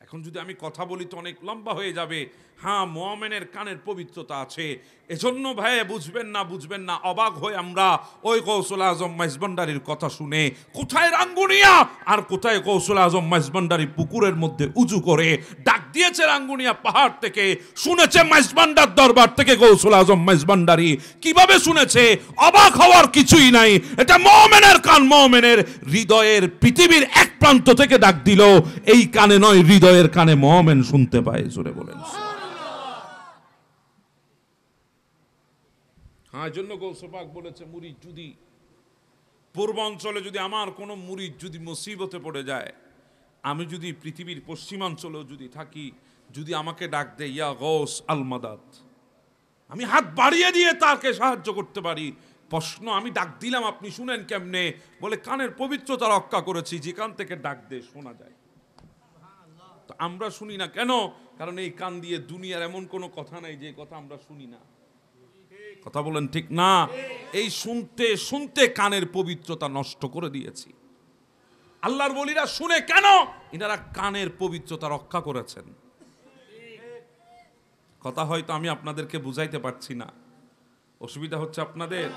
এখন যদি আমি কথা বলি তো অনেক লম্বা হয়ে যাবে। হ্যাঁ, মুমিনের কানের পবিত্রতা আছে। এজন্য ভাই বুঝবেন না, অবাক হয়ে আমরা ওই গৌসুল আজম মেজবান্ডারির কথা শুনে, কোথায় রাঙ্গুনিয়া আর কোথায় গৌসুল আজম মেজবান্ডারি পুকুরের মধ্যে উজু করে ডাক দিয়েছে রাঙ্গুনিয়া পাহাড় থেকে, শুনেছে মেজবান্ডার দরবার থেকে গৌসুল আজম মেজবান্ডারি। কিভাবে শুনেছে? অবাক হওয়ার কিছুই নাই। এটা মুমিনের কান, মুমিনের হৃদয়ের পৃথিবীর এক প্রান্ত থেকে ডাক দিল, এই কানে নয়, হৃদয়ের কানে মুমিন শুনতে পায়। জোরে বলেন। হ্যাঁ, জন্য গৌসে পাক বলেছে, মুরিদ যদি পূর্বাঞ্চলে, যদি আমার কোনো মুরিদ যদি মুসিবতে পড়ে যায়, আমি যদি পৃথিবীর পশ্চিমাঞ্চলেও যদি থাকি, যদি আমাকে ডাক দেয় ইয়া গৌস আল মাদাদ, আমি হাত বাড়িয়ে দিয়ে তাকে সাহায্য করতে পারি। প্রশ্ন, আমি ডাক দিলাম, আপনি শুনেন কেমনে? বলে কানের পবিত্রতা রক্ষা করেছি, যেখান থেকে ডাক দে শোনা যায়। তো আমরা শুনি না কেন? কারণ এই কান দিয়ে দুনিয়ার এমন কোনো কথা নাই যে কথা আমরা শুনি না। কথা বলেন ঠিক না? এই শুনতে শুনতে কানের পবিত্রতা নষ্ট করে দিয়েছি। আল্লাহর ওলিরা শুনে কেন? ইনারা কানের পবিত্রতা রক্ষা করেছেন। কথা হয়তো আমি আপনাদেরকে বুঝাইতে পারছি না, অসুবিধা হচ্ছে আপনাদের।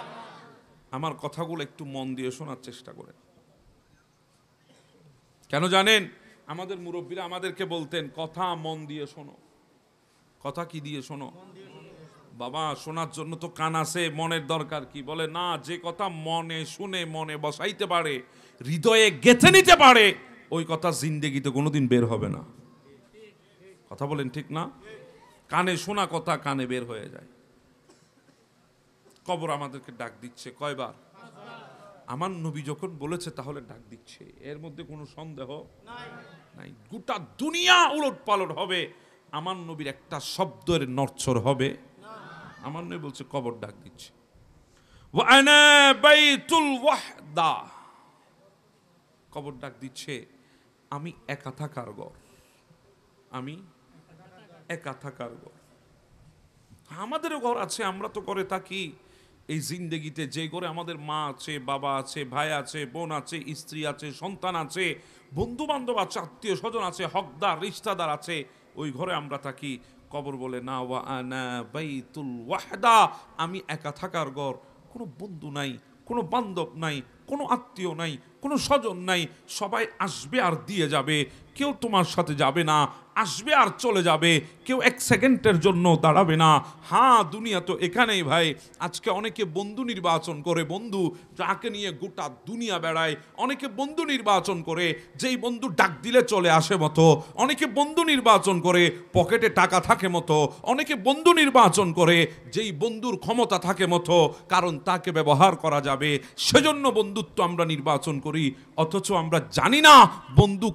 আমার কথাগুলো একটু মন দিয়ে শোনার চেষ্টা করেন। কেন জানেন? আমাদের মুরব্বীরা আমাদেরকে বলতেন, কথা মন দিয়ে শোনো। কথা কি দিয়ে শোনো? বাবা, শোনার জন্য তো কান আছে, মনের দরকার কি? বলে না, যে কথা মনে শুনে মনে বসাইতে পারে, হৃদয়ে গেঁথে নিতে পারে, ওই কথা জিন্দেগিতে কোনোদিন বের হবে না। কথা বলেন ঠিক না? কানে শোনা কথা কানে বের হয়ে যায়। কবর আমাদেরকে ডাক দিচ্ছে কয়বার? আমার নবী যখন বলেছে তাহলে ডাক দিচ্ছে, এর মধ্যে কোনো সন্দেহ নাই। গোটা দুনিয়া উলট পালট হবে, আমার নবীর একটা শব্দের নড়চড় হবে? আমার নবী বলছে কবর ডাক দিচ্ছে। ওয়ানা বাইতুল ওয়াহদা, কবর ডাক দিচ্ছে, আমি একা থাকার ঘর, আমি একা থাকার ঘর। আমাদেরও ঘর আছে, আমরা তো করে থাকি এই জিন্দেগিতে। যে ঘরে আমাদের মা আছে, বাবা আছে, ভাই আছে, বোন আছে, স্ত্রী আছে, সন্তান আছে, বন্ধু বান্ধব আছে, আত্মীয় স্বজন আছে, হকদার রিশতাদার আছে, ওই ঘরে আমরা থাকি। কবর বলে না, ওয়া আনা বাইতুল ওয়াহদা, আমি একা থাকার ঘর। কোনো বন্ধু নাই, কোনো বান্ধব নাই, কোনো আত্মীয় নাই, কোনো স্বজন নাই। সবাই আসবে আর দিয়ে যাবে, কেউ তোমার সাথে যাবে না, আসবে আর চলে যাবে, কেউ এক সেকেন্ডের জন্য দাঁড়াবে না। হ্যাঁ, দুনিয়া তো এখানেই ভাই। আজকে অনেকে বন্ধু নির্বাচন করে, বন্ধু যাকে নিয়ে গোটা দুনিয়া বেড়ায়। অনেকে বন্ধু নির্বাচন করে যেই বন্ধু ডাক দিলে চলে আসে মতো, অনেকে বন্ধু নির্বাচন করে পকেটে টাকা থাকে মতো, অনেকে বন্ধু নির্বাচন করে যেই বন্ধুর ক্ষমতা থাকে মতো, কারণ তাকে ব্যবহার করা যাবে, সেজন্য বন্ধুত্ব আমরা নির্বাচন করি। অথচ আমরা জানি না বন্ধু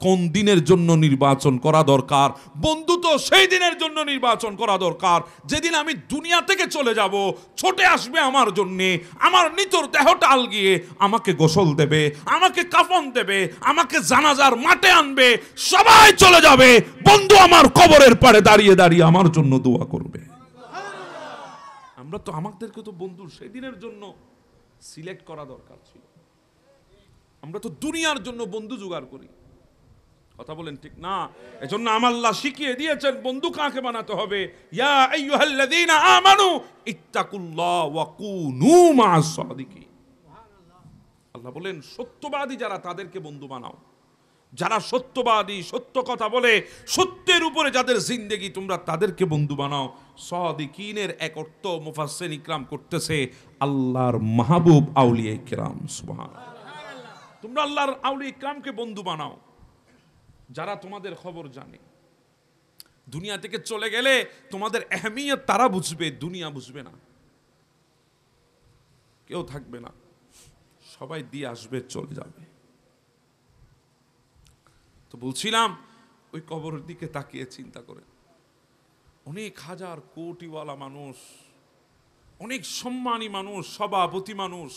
কোন দিনের জন্য নির্বাচন করা দরকার। বন্ধু তো সেই দিনের জন্য নির্বাচন করা দরকার যেদিন আমি দুনিয়া থেকে চলে যাব। ছোটে আসবে আমার জন্যে, আমার নিতর দেহটা আলগিয়ে আমাকে গোসল দেবে, আমাকে কাফন দেবে, আমাকে জানাজার মাঠে আনবে, সবাই চলে যাবে। বন্ধু আমার কবরের পাড়ে দাঁড়িয়ে দাঁড়িয়ে আমার জন্য দোয়া করবে। আমরা তো আমাদেরকে তো বন্ধু সেই দিনের জন্য সিলেক্ট করা দরকার ছিল। আমরা তো দুনিয়ার জন্য বন্ধু জোগাড় করি। কথা বলেন ঠিক না? এজন্য আমার আল্লাহ শিখিয়ে দিয়েছেন বন্ধু কাকে বানাতে হবে। ইয়া আইয়ুহাল্লাযীনা আমানু ইত্তাকুল্লাহ ওয়া কুনু মা'আস সাদিকিন। আল্লাহ বলেন সত্যবাদী যারা তাদেরকে বন্ধু বানাও। যারা সত্যবাদী, সত্য কথা বলে, সত্যের উপরে যাদের জিন্দেগি, তোমরা তাদেরকে বন্ধু বানাও। সাদিকিনের এক অর্থ মুফাসসির ইকরাম করতেছে আল্লাহর মাহবুব আউলিয়া ইকরাম। সুবহানাল্লাহ। তোমরা আল্লাহর আউলিয়া ইকরামকে বন্ধু বানাও, যারা তোমাদের খবর জানে। দুনিয়া থেকে চলে গেলে তোমাদের আহমিয়ত তারা বুঝবে, দুনিয়া বুঝবে না, কেউ থাকবে না। সবাই দিয়ে আসবে, চলে যাবে। তো বলছিলাম ওই কবরের দিকে তাকিয়ে চিন্তা করে, অনেক হাজার কোটিওয়ালা মানুষ, অনেক সম্মানী মানুষ, সভাপতি মানুষ,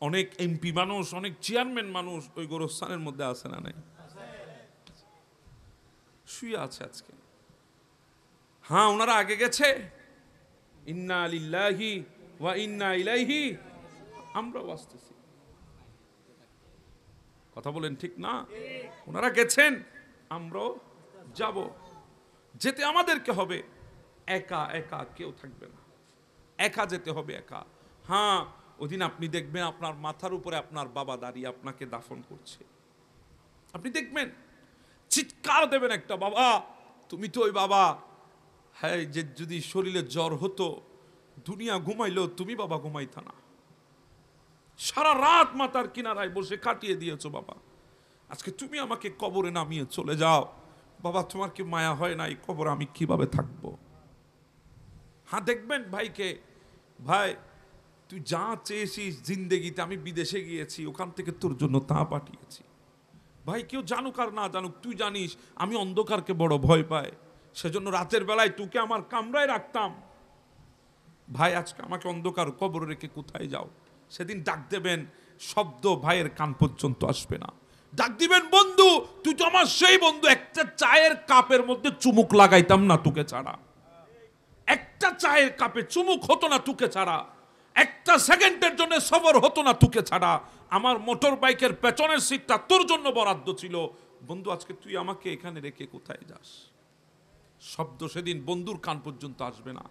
অনেক এমপি মানুষ, অনেক চেয়ারম্যান মানুষ ওই গোরস্থানের মধ্যে আছে না নাই? শুয়ে আছে আজকে। হ্যাঁ, ওনারা আগে গেছে, ইন্না লিল্লাহি ওয়া ইন্না ইলাইহি, আমরাও আসতেছি। কথা বলেন ঠিক না? ওনারা গেছেন, আমরাও যাব। যেতে আমাদেরকে হবে, একা একা কেউ থাকবে না, একা যেতে হবে, একা। হ্যাঁ, ওদিন আপনি দেখবেন আপনার মাথার উপরে আপনার বাবা দাঁড়িয়ে আপনাকে দাফন করছে। আপনি দেখবেন, চিৎকার দেবেন একটা, বাবা তুমি তো ওই বাবা। হ্যাঁ, যে যদি শরীরে জ্বর হতো, দুনিয়া ঘুমাইলো, তুমি বাবা ঘুমাইতা না, সারা রাত মাথার কিনারায় বসে কাটিয়ে দিয়েছো বাবা। আজকে তুমি আমাকে কবরে নামিয়ে চলে যাও বাবা, তোমার কি মায়া হয় না এই কবরে আমি কিভাবে থাকবো? হ্যাঁ, দেখবেন ভাইকে, ভাই তুই যা চেয়েছিস জিন্দেগিতে, আমি বিদেশে গিয়েছি, ওখান থেকে তোর জন্য তা পাঠিয়েছি। ভাই কেউ জানুক আর না জানুক, তুই জানিস আমি অন্ধকারকে বড় ভয় পাই, সেজন্য রাতের বেলায় তোকে আমার কামরায় রাখতাম। ভাই আজকে আমাকে অন্ধকার কবরে রেখে কোথায় যাও? সেদিন ডাক দেবেন, শব্দ ভাইয়ের কান পর্যন্ত আসবে না। ডাক দিবেন, বন্ধু তুই তো আমার সেই বন্ধু, একটা চায়ের কাপের মধ্যে চুমুক লাগাইতাম না তোকে ছাড়া, একটা চায়ের কাপে চুমুক হতো না তোকে ছাড়া, একটা সেকেন্ডের জন্য সফর হতো না তোকে ছাড়া। আমার মোটর বাইকের পেছনের সিটটা তোর জন্য বরাদ্দ ছিল। বন্ধু আজকে তুই আমাকে এখানে রেখে কোথায় যাস? শব্দ সেদিন বন্ধুর কান পর্যন্ত আসবে না,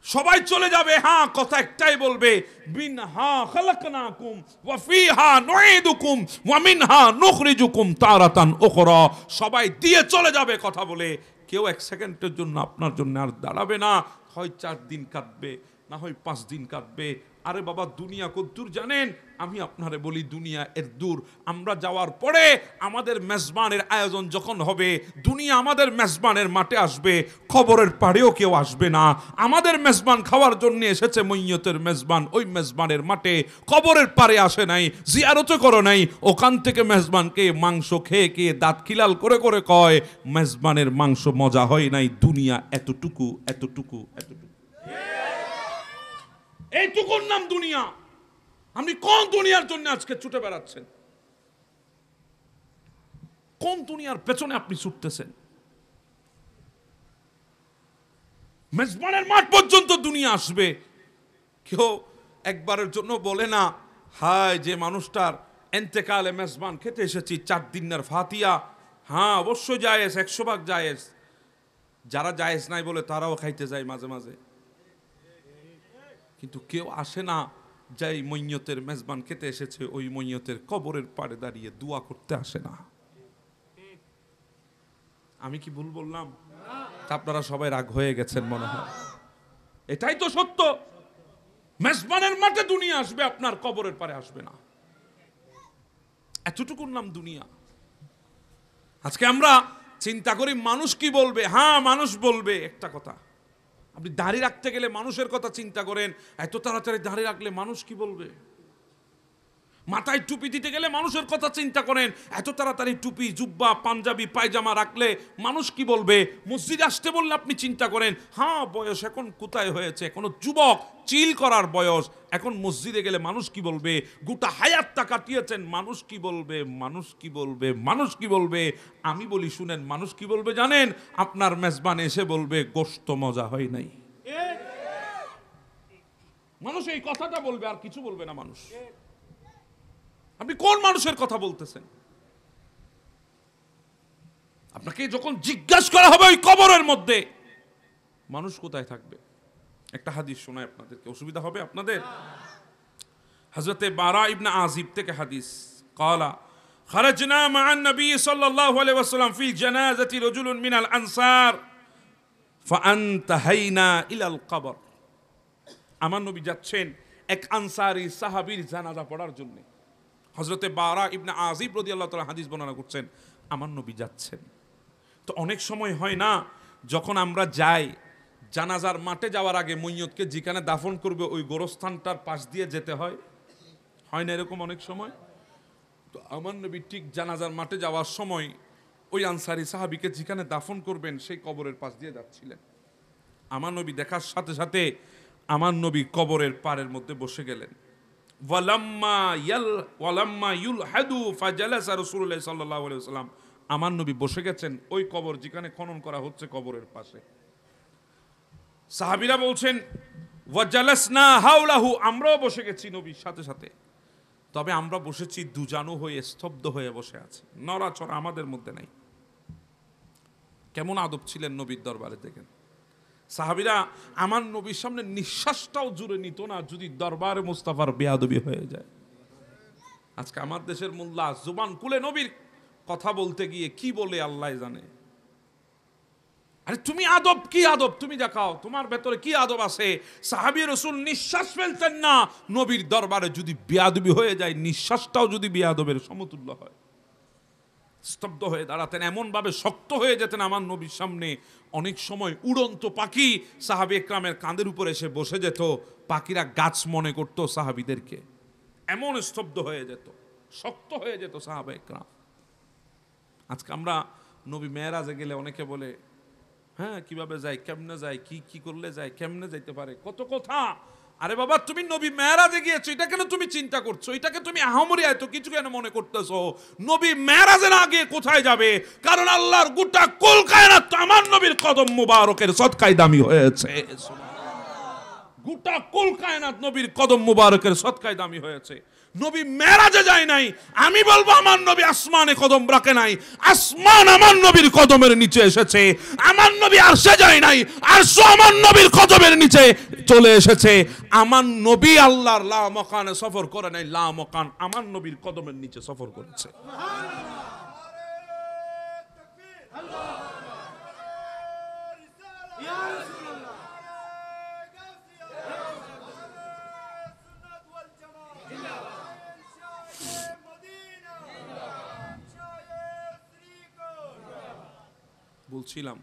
সবাই চলে যাবে। হ্যাঁ, কথা একটাই বলবে, মিনহা খালাকনাকুম ওয়া ফিহা নুঈদুকুম ওয়া মিনহা নুখরিজুকুম তারাতান উখরা। সবাই দিয়ে চলে যাবে কথা বলে, কেউ এক সেকেন্ডের জন্য আপনার জন্য আর দাঁড়াবে না। হয় 4 দিন কাঁদবে, না হয় 5 দিন কাঁদবে। আরে বাবা, দুনিয়া কদ্দূর জানেন? আমি আপনারে বলি, দুনিয়া এর দূর। আমরা যাওয়ার পরে আমাদের মেজবানের আয়োজন যখন হবে, দুনিয়া আমাদের মেজবানের মাঠে আসবে, খবরের পাড়েও কেউ আসবে না। আমাদের মেজবান খাওয়ার জন্য এসেছে, মইয়তের মেজবান ওই মেজবানের মাঠে, কবরের পাড়ে আসে নাই, জিয়ারত করো নাই। ওখান থেকে মেজবানকে মাংস খেয়ে খেয়ে দাঁত খিলাল করে করে কয়, মেজবানের মাংস মজা হয় নাই, দুনিয়া এতটুকু এতটুকু এতটুকু। এইটুকুর নাম দুনিয়া। আপনি কোন দুনিয়ার জন্য আজকে ছুটে বেড়াচ্ছেন? কোন দুনিয়ার পেছনে আপনি ছুটতেছেন? মেজবানের মাঠ পর্যন্ত দুনিয়া আসবে। কেউ একবারের জন্য বলে না, হায় যে মানুষটার এন্তেকালে মেজবান খেতে এসেছি, 4 দিনের ফাতিয়া। হ্যাঁ, অবশ্যই জায়েজ, 100 ভাগ জায়েজ। যারা জায়েজ নাই বলে তারাও খাইতে যায় মাঝে মাঝে, কিন্তু কেউ আসে না যাই মইয়তের মেজবান খেতে এসেছে, ওই মইয়তের কবরের পাড়ে দাঁড়িয়ে দোয়া করতে আসে না। আমি কি ভুল বললাম? আপনারা সবাই রাগ হয়ে গেছেন মনে হয়। এটাই তো সত্য। মেজবানের মাঠে দুনিয়া আসবে, আপনার কবরের পাড়ে আসবে না। এতটুকুর নাম দুনিয়া। আজকে আমরা চিন্তা করি মানুষ কি বলবে। হ্যাঁ, মানুষ বলবে। একটা কথা, আপনি দাড়ি রাখতে গেলে মানুষের কথা চিন্তা করেন, এত তাড়াতাড়ি দাড়ি রাখলে মানুষ কি বলবে? মাথায় টুপি দিতে গেলে মানুষের কথা চিন্তা করেন, এত তাড়াতাড়ি টুপি, জুব্বা, পাঞ্জাবি, পায়জামা রাখলে মানুষ কি বলবে? মসজিদে আসতে বললে আপনি চিন্তা করেন, হ্যাঁ বয়স এখন কোথায় হয়েছে, এখনো যুবক, চিল করার বয়স, এখন মসজিদে গেলে মানুষ কি বলবে? গোটা হায়াতটা কাটিয়েছেন, মানুষ কি বলবে, মানুষ কি বলবে, মানুষ কি বলবে? আমি বলি শুনেন, মানুষ কি বলবে জানেন? আপনার মেজবান এসে বলবে, গোশত মজা হয় নাই। মানুষ এই কথাটা বলবে, আর কিছু বলবে না মানুষ। আপনি কোন মানুষের কথা বলতেছেন? আপনাকে যখন জিজ্ঞাসা করা হবে ওই কবরের মধ্যে, মানুষ কোথায় থাকবে? একটা হাদিস শোনায় আপনাদেরকে, অসুবিধা হবে আপনাদের? হযরতে বারা ইবনে আজিব থেকে হাদিস, ক্বালা খারাজনা মা'আন নবী সাল্লাল্লাহু আলাইহি ওয়াসাল্লাম ফি জানাজাতি রাজুলুন মিনাল আনসার ফাআনতাহাইনা ইলাল কবর। আমার নবী যাচ্ছেন এক আনসারী সাহাবীর জানাজা পড়ার জন্য। হযরতে বারা ইবনে আজিব রাদিয়াল্লাহু তাআলা হাদিস বর্ণনা করছেন, আমার নবী যাচ্ছেন। তো অনেক সময় হয় না, যখন আমরা যাই জানাজার মাঠে যাওয়ার আগে মইয়তকে যেখানে দাফন করবে ওই গোরস্থানটার পাশ দিয়ে যেতে হয়। হয় না এরকম অনেক সময়? তো আমার নবী ঠিক জানাজার মাঠে যাওয়ার সময় ওই আনসারী সাহাবীকে যেখানে দাফন করবেন সেই কবরের পাশ দিয়ে যাচ্ছিলেন। আমার নবী দেখার সাথে সাথে আমার নবী কবরের পাড়ের মধ্যে বসে গেলেন। ওয়ালাম্মা ইউলহাদু ফাজালাসা রাসূলুল্লাহ সাল্লাল্লাহু আলাইহি ওয়াসাল্লাম, আমার নবী বসে গেছেন ওই কবর যেখানে খনন করা হচ্ছে কবরের পাশে। সাহাবীরা বলছেন ওয়াজালাসনা হাওলাহু, আমরাও বসে গেছি নবীর সাথে সাথে। তবে আমরা বসেছি দুজানু হয়ে, স্তব্ধ হয়ে বসে আছি, নড়াচড়া আমাদের মধ্যে নাই। কেমন আদব ছিলেন নবীর দরবারে দেখেন। সাহাবীরা আমার নবীর সামনে নিঃশ্বাসটাও জুড়ে নিত না যদি দরবারে মুস্তাফার বেয়াদবি হয়ে যায়। আজকে আমার দেশের মোল্লা জুবান খুলে নবীর কথা বলতে গিয়ে কি বলে আল্লাহ জানে। আরে তুমি আদব, কি আদব তুমি দেখাও, তোমার ভেতরে কি আদব আছে? সাহাবী রাসূল নিঃশ্বাস ফেলতেন না নবীর দরবারে যদি বেয়াদবি হয়ে যায়, নিঃশ্বাসটাও যদি বেয়াদবের সমতুল্য হয়। স্তব্ধ হয়ে দাঁড়াতেন, এমন ভাবে শক্ত হয়ে যেতেন আমার নবীর সামনে। অনেক সময় উড়ন্ত পাখি সাহাবী একরামের কাঁধের উপর এসে বসে যেত, পাখিরা গাছ মনে করত সাহাবীদেরকে, এমন স্তব্ধ হয়ে যেত, শক্ত হয়ে যেত সাহাবা একরাম। আজকে আমরা নবী মেরাজে গেলে অনেকে বলে হ্যাঁ কিভাবে যায়, কেমনে যায়, কি কি করলে যায়, কেমনে যাইতে পারে, কত কথা। আরে বাবা, তুমি নবী মেরাজে গিয়েছো, এটা কেন তুমি চিন্তা করছো? এটাকে তুমি আহামরি এত কিছু কেন মনে করতেছো? নবী মেরাজে না গিয়ে কোথায় যাবে? কারণ আল্লাহর গোটা কুল কায়নাত আমার নবীর কদম মুবারকের সদকায় দামি হয়েছে। গোটা কুল কায়নাত নবীর কদম মুবারকের সদকায় দামি হয়েছে। নবী মেরাজে যায় নাই, আমি বলবো আমার নবী আসমানে কদম রাখে নাই, আসমান আমার নবীর কদমের নিচে এসেছে। আমার নবী আরশে যায় নাই, আরশ আমার নবীর কদমের নিচে চলে এসেছে। আমার নবী আল্লাহর লা মাকানে সফর করে নাই, লা মাকান আমার নবীর কদমের নিচে সফর করেছে। বলছিলাম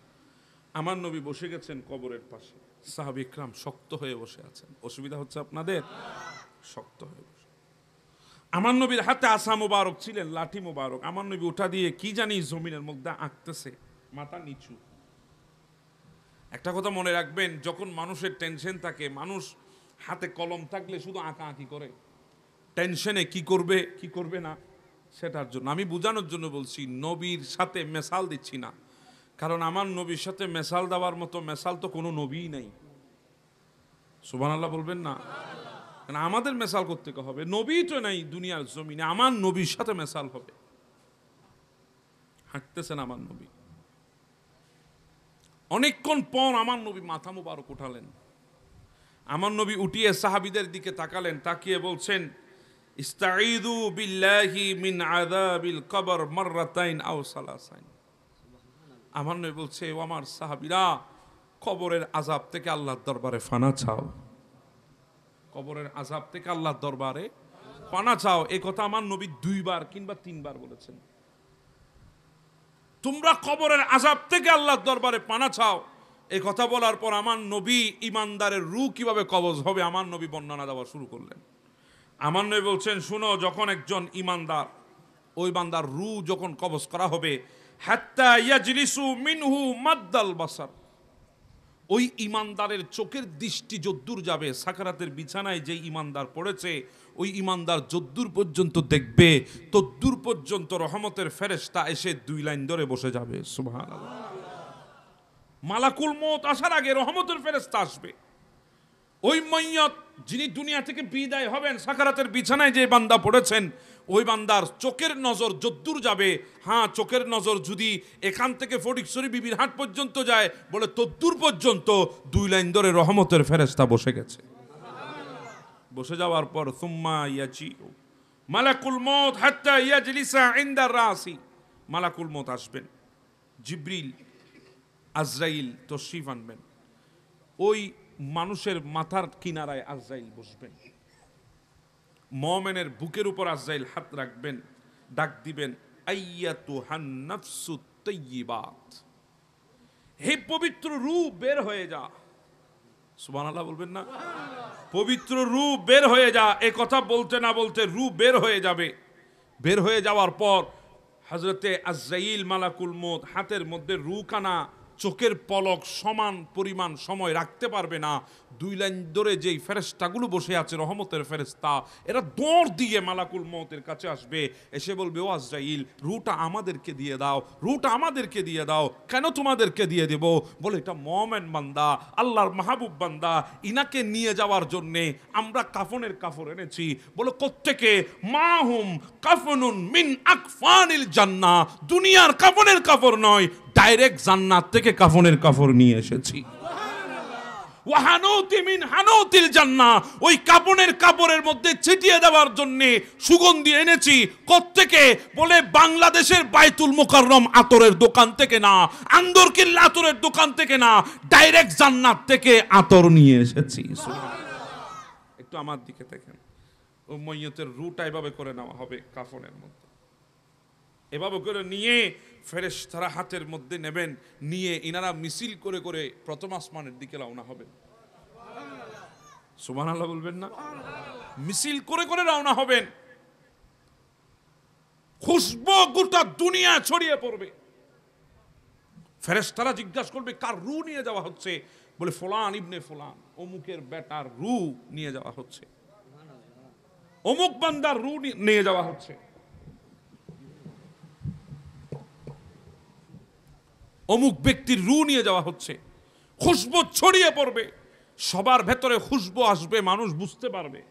আমার নবী বসে গেছেন কবরের পাশে, সাহাবী ইকরাম শক্ত হয়ে বসে আছেন। অসুবিধা হচ্ছে আপনাদের? শক্ত হয়ে বসে। আমার নবীর হাতে আসা মোবারক ছিলেন, লাঠি মোবারক। আমার নবী ওঠা দিয়ে কি জানি জমিনের মধ্যে আঁকতেছে, মাথা নিচু। একটা কথা মনে রাখবেন, যখন মানুষের টেনশন থাকে, মানুষ হাতে কলম থাকলে শুধু আঁকা আঁকি করে, টেনশনে কি করবে কি করবে না সেটার জন্য। আমি বোঝানোর জন্য বলছি, নবীর সাথে মেসাল দিচ্ছি না, কারণ আমার নবীর সাথে মেসাল দেওয়ার মতো মেসাল তো কোনো নবীই নাই। সুবহানাল্লাহ বলবেন না? আমাদের মেসাল করতে হবে, নবী তো নাই দুনিয়ার জমিনে, আমার নবীর সাথে মেসাল হবে। হাঁটতেছেন আমার নবী, অনেকক্ষণ পর আমার নবী মাথা মুবারক উঠালেন। আমার নবী উঠিয়ে সাহাবীদের দিকে তাকালেন, তাকিয়ে বলছেন ইস্তাঈযু বিল্লাহি মিন আযাবিল কবর মাররাতাইন আও সালাসাইন। আমার নবী বলছে, ও আমার সাহাবীরা, কবরের আযাব থেকে আল্লাহর দরবারে ফানা চাও, কবরের আযাব থেকে আল্লাহর দরবারে পানা চাও। এই কথা আমার নবী 2 বার কিংবা 3 বার বলেছেন। তোমরা কবরের আযাব থেকে আল্লাহর দরবারে পানা চাও, এই কথা বলার পর আমার নবী ইমানদারের রূহ কিভাবে কবজ হবে আমার নবী বর্ণনা দেওয়া শুরু করলেন। আমার নবী বলছেন, শুনো, যখন একজন ইমানদার, ওই বান্দার রূহ যখন কবজ করা হবে, হাত্তা ইয়াজলিসু মিনহু মাদ্দাল বাসার, ওই ইমানদারের চোখের দৃষ্টি যদ্দূর যাবে, সাকারাতের বিছানায় যে ইমানদার পড়েছে, ওই ইমানদার যদ্দূর পর্যন্ত দেখবে, তদ্দূর পর্যন্ত রহমতের ফেরেশতা এসে 2 লাইন ধরে বসে যাবে। সুবহানাল্লাহ। মালাকুল মউত আসার আগে রহমতের ফেরেশতা আসবে। ওই মাইয়াত যিনি দুনিয়া থেকে বিদায় হবেন, সাকারাতের বিছানায় যে বান্দা পড়েছেন, ওই বান্দার চোখের নজর যদ্দূর যাবে, হ্যাঁ চোখের নজর যদি এখান থেকে ফটিকছড়ি বিবির হাট পর্যন্ত যায়, বলে তদ্দূর পর্যন্ত 2 লাইন ধরে রহমতের ফেরেশতা বসে গেছে। বসে যাওয়ার পর সুম্মা ইয়াজিউ মালাকুল মউত হাত্তা ইয়াজলিসা ইনদা রাসি, মালাকুল মউত আসবেন, জিবরিল আজরাইল তশরিফ আনবেন, ওই মানুষের মাথার কিনারায় আজরাইল বসবেন, মুমিনের বুকের উপর আজরাইল হাত রাখবেন, ডাক দিবেন আইয়াতুহান নাফসুত তাইয়্যিবাত, হে পবিত্র রূহ বের হয়ে যা। সুবহানাল্লাহ বলবেন না? পবিত্র রূহ বের হয়ে যা, এ কথা বলতে না বলতে রূহ বের হয়ে যাবে। বের হয়ে যাওয়ার পর হযরতে আজরাইল মালাকুল মউত হাতের মধ্যে রূহখানা চোখের পলক সমান পরিমাণ সময় রাখতে পারবে না। 2 লাইন ধরে যেই ফেরেশতাগুলো বসে আছে রহমতের ফেরেশতা, এরা দৌড় দিয়ে মালাকুল মউতের কাছে আসবে, এসে বলবে, ও আজরাইল, রূহটা আমাদেরকে দিয়ে দাও, রূহটা আমাদেরকে দিয়ে দাও। কেন তোমাদেরকে দিয়ে দেব? বলে, এটা মুমিন বান্দা, আল্লাহর মাহবুব বান্দা, ইনাকে নিয়ে যাওয়ার জন্যে আমরা কাফনের কাপড় এনেছি। বলে, কোত্থেকে? মাহুম কাফনুন মিন আকফানিল জান্নাহ, দুনিয়ার কাফনের কাপড় নয়, ডাইরেক্ট জান্নাত থেকে কাফনের কাপড় নিয়ে এসেছি। ওয়াহানুতি মিন হানুতিল জান্নাহ, ওই কাফনের কাপড়ের মধ্যে ছিটিয়ে দেওয়ার জন্য সুগন্ধি এনেছি। কোত্থেকে? বলে, বাংলাদেশের বাইতুল মুকাররম আতরের দোকান থেকে না, আন্দরকিল্লা আতরের দোকান থেকে না, ডাইরেক্ট জান্নাত থেকে আতর নিয়ে এসেছি। একটু আমার দিকে দেখেন, ও ময়্যতের রূহটা এভাবে করে নেওয়া হবে কাফনের মধ্যে, এভাবে করে নিয়ে ফেরেশতারা হাতের মধ্যে নেবেন, নিয়ে ইনারা মিছিল করে করে প্রথম আসমানের দিকে রওনা হবেন। সুবহানাল্লাহ বলবেন না? মিছিল করে করে রওনা হবেন, খুশবু গোটা দুনিয়া ছড়িয়ে পড়বে। ফেরেশতারা জিজ্ঞাসা করবে, কার রূহ নিয়ে যাওয়া হচ্ছে? বলে, ফুলান ইবনে ফুলান, অমুকের বেটার রূহ নিয়ে যাওয়া হচ্ছে, অমুক বান্দার রূহ নিয়ে যাওয়া হচ্ছে, অমুক ব্যক্তির রূহ নিয়ে যাওয়া হচ্ছে। খুশবু ছড়িয়ে পড়বে, সবার ভেতরে খুশবু আসবে, মানুষ বুঝতে পারবে।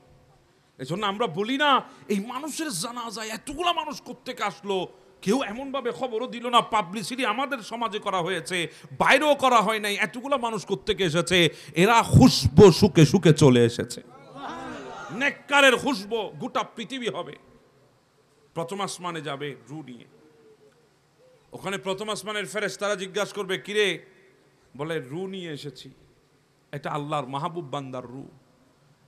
এজন্য আমরা বলি না, এই মানুষের জানাজা এতগুলা মানুষ কোত্থেকে আসলো, কেউ এমনভাবে খবরও দিল না, পাবলিসিটি আমাদের সমাজে করা হয়েছে, বাইরেও করা হয় নাই, এতগুলা মানুষ কোত্থেকে এসেছে? এরা খুশবু শুকে শুকে চলে এসেছে। নেককারের খুশবু গোটা পৃথিবী হবে। প্রথম আসমানে যাবে রূহ নিয়ে, ওখানে প্রথম আসমানের ফেরেশতারা জিজ্ঞাসা করবে, কিরে? বলে, রূহ নিয়ে এসেছি, এটা আল্লাহর মাহবুব বান্দার রূহ।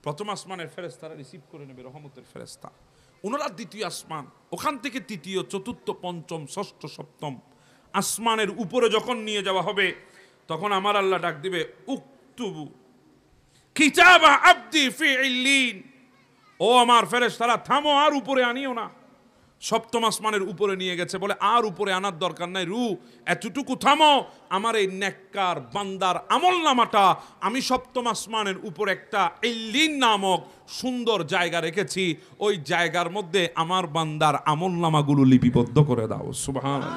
প্রথম আসমানের ফেরেশতারা রিসিভ করে নেবে রহমতের ফেরেশতা, ওনারা দ্বিতীয় আসমান, ওখান থেকে তৃতীয়, চতুর্থ, পঞ্চম, ষষ্ঠ, সপ্তম আসমানের উপরে যখন নিয়ে যাওয়া হবে, তখন আমার আল্লাহ ডাক দিবে, উকতুবু কিতাবা আবদি ফি ইল্লিন, ও আমার ফেরেশতারা থামো, আর উপরে আনিও না। সপ্তম আসমানের উপরে নিয়ে গেছে, বলে আর উপরে আনার দরকার নাই, রূহ এতটুকু থামো, আমার এই নেককার বান্দার আমল নামাটা আমি সপ্তম আসমানের উপর একটা ইল্লিন নামক সুন্দর জায়গা রেখেছি, ওই জায়গার মধ্যে আমার বান্দার আমল নামাগুলো লিপিবদ্ধ করে দাও। সুবহানাল্লাহ।